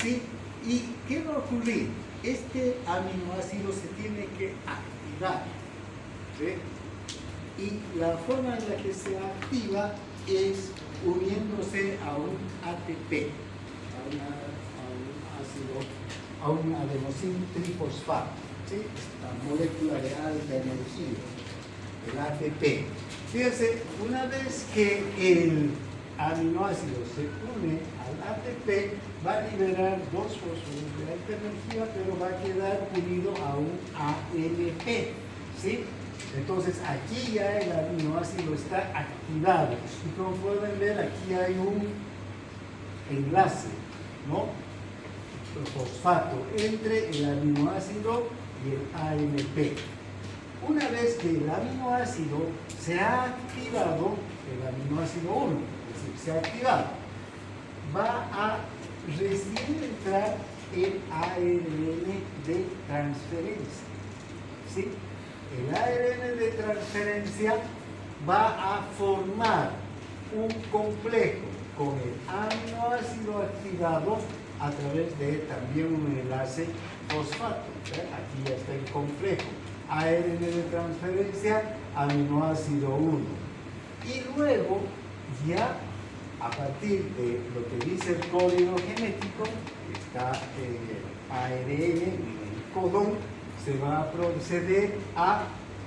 ¿sí? ¿Y qué va a ocurrir? Este aminoácido se tiene que activar, ¿sí? Y la forma en la que se activa es uniéndose a un ATP, a un adenosín trifosfato, ¿sí? Esta molécula de alta energía. el ATP. Fíjense, una vez que el aminoácido se une al ATP, va a liberar dos fósforos de alta energía, pero va a quedar unido a un ALP, ¿sí? Entonces aquí ya el aminoácido está activado y como pueden ver aquí hay un enlace, ¿no? El fosfato entre el aminoácido y el AMP. Una vez que el aminoácido se ha activado, el aminoácido 1, es decir, se ha activado, va a recién entrar el ARN de transferencia, ¿sí? El ARN de transferencia va a formar un complejo con el aminoácido activado a través de también un enlace fosfato. Aquí ya está el complejo. ARN de transferencia, aminoácido 1. Y luego, ya a partir de lo que dice el código genético, está ARN en el codón, se va a proceder a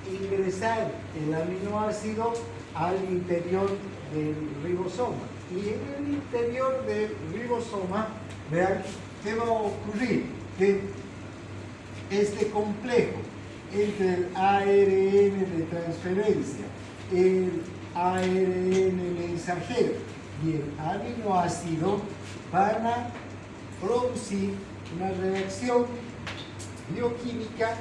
ingresar el aminoácido al interior del ribosoma. Y en el interior del ribosoma, vean qué va a ocurrir, que este complejo entre el ARN de transferencia, el ARN mensajero y el aminoácido van a producir una reacción bioquímica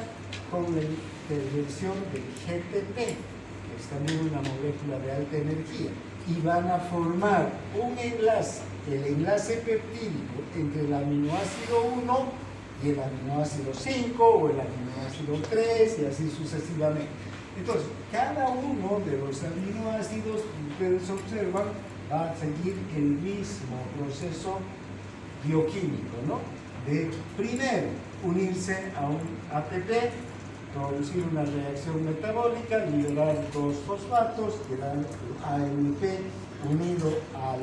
con la intervención del GTP, que es también una molécula de alta energía, y van a formar un enlace, el enlace peptídico entre el aminoácido 1 y el aminoácido 5 o el aminoácido 3 y así sucesivamente. Entonces, cada uno de los aminoácidos que ustedes observan va a seguir el mismo proceso bioquímico, ¿no? De primero unirse a un ATP, producir una reacción metabólica, liberar dos fosfatos, quedar el AMP unido al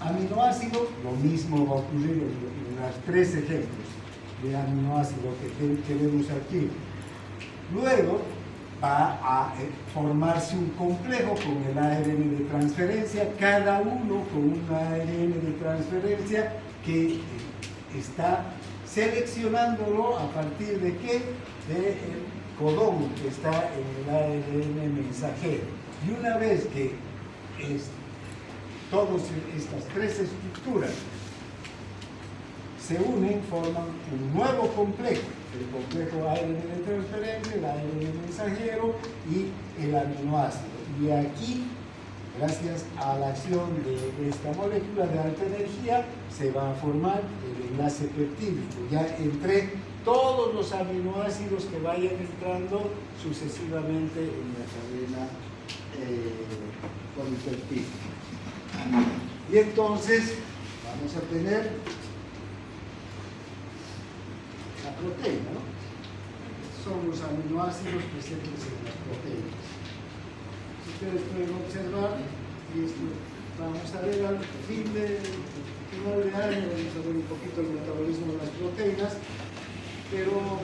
aminoácido. Lo mismo va a ocurrir en los tres ejemplos de aminoácido que vemos aquí. Luego va a formarse un complejo con el ARN de transferencia, cada uno con un ARN de transferencia que está seleccionándolo a partir de qué? Del codón que está en el ARN mensajero. Y una vez que todas estas tres estructuras se unen, forman un nuevo complejo, el complejo ARN de transferencia, el ARN mensajero y el aminoácido. Y aquí, gracias a la acción de esta molécula de alta energía, se va a formar el enlace peptídico, ya entre todos los aminoácidos que vayan entrando sucesivamente en la cadena polipeptídica. Y entonces vamos a tener la proteína, ¿no? Son los aminoácidos presentes en las proteínas. Si ustedes pueden observar, y esto vamos a ver al fin de final de año, vamos a ver un poquito el metabolismo de las proteínas, pero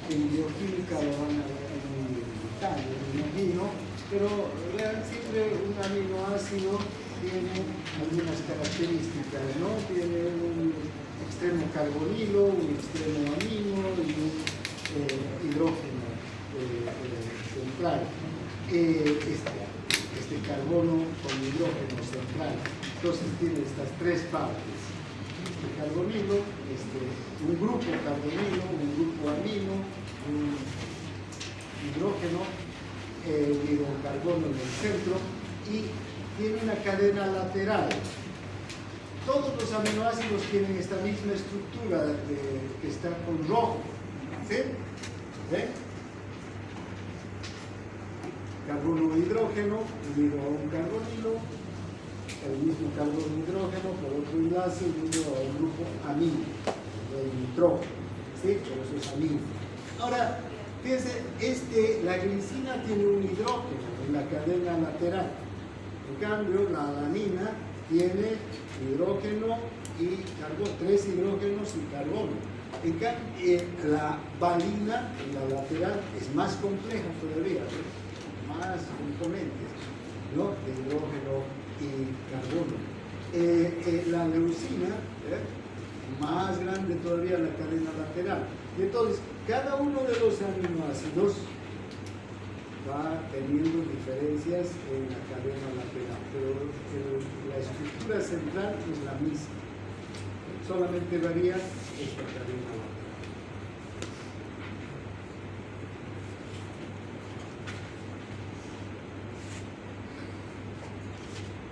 en bioquímica lo van a ver en detalle, me imagino, pero vean, siempre un aminoácido tiene algunas características, ¿no? Tiene un extremo carbonilo, un extremo amino y un hidrógeno central. Este carbono con hidrógeno central. Entonces tiene estas tres partes. Este carbonilo, un grupo carbonilo, un grupo amino, un hidrógeno, un hidrocarbono en el centro y tiene una cadena lateral. Todos los aminoácidos tienen esta misma estructura que está con rojo. ¿Sí? ¿Ven? Carbono hidrógeno, unido a un carbonilo, el mismo carbono hidrógeno por otro enlace unido a un grupo amino, el nitrógeno. ¿Sí? Por eso es amino. Ahora, fíjense, la glicina tiene un hidrógeno en la cadena lateral. En cambio, la alanina tiene hidrógeno y carbono, 3 hidrógenos y carbono. En cambio, la valina en la lateral es más compleja todavía, ¿sí? más componentes, ¿no? De hidrógeno y carbono. La leucina, más grande todavía la cadena lateral. Y entonces, cada uno de los aminoácidos va teniendo diferencias en la cadena lateral, pero la estructura central es la misma. Solamente varía esta cadena lateral.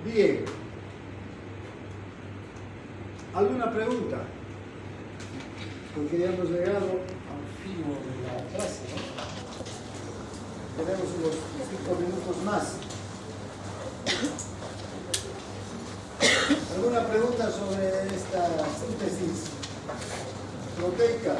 Bien. ¿Alguna pregunta? Porque ya hemos llegado al fin de la clase, ¿no? Tenemos unos 5 minutos más. ¿Alguna pregunta sobre esta síntesis proteica?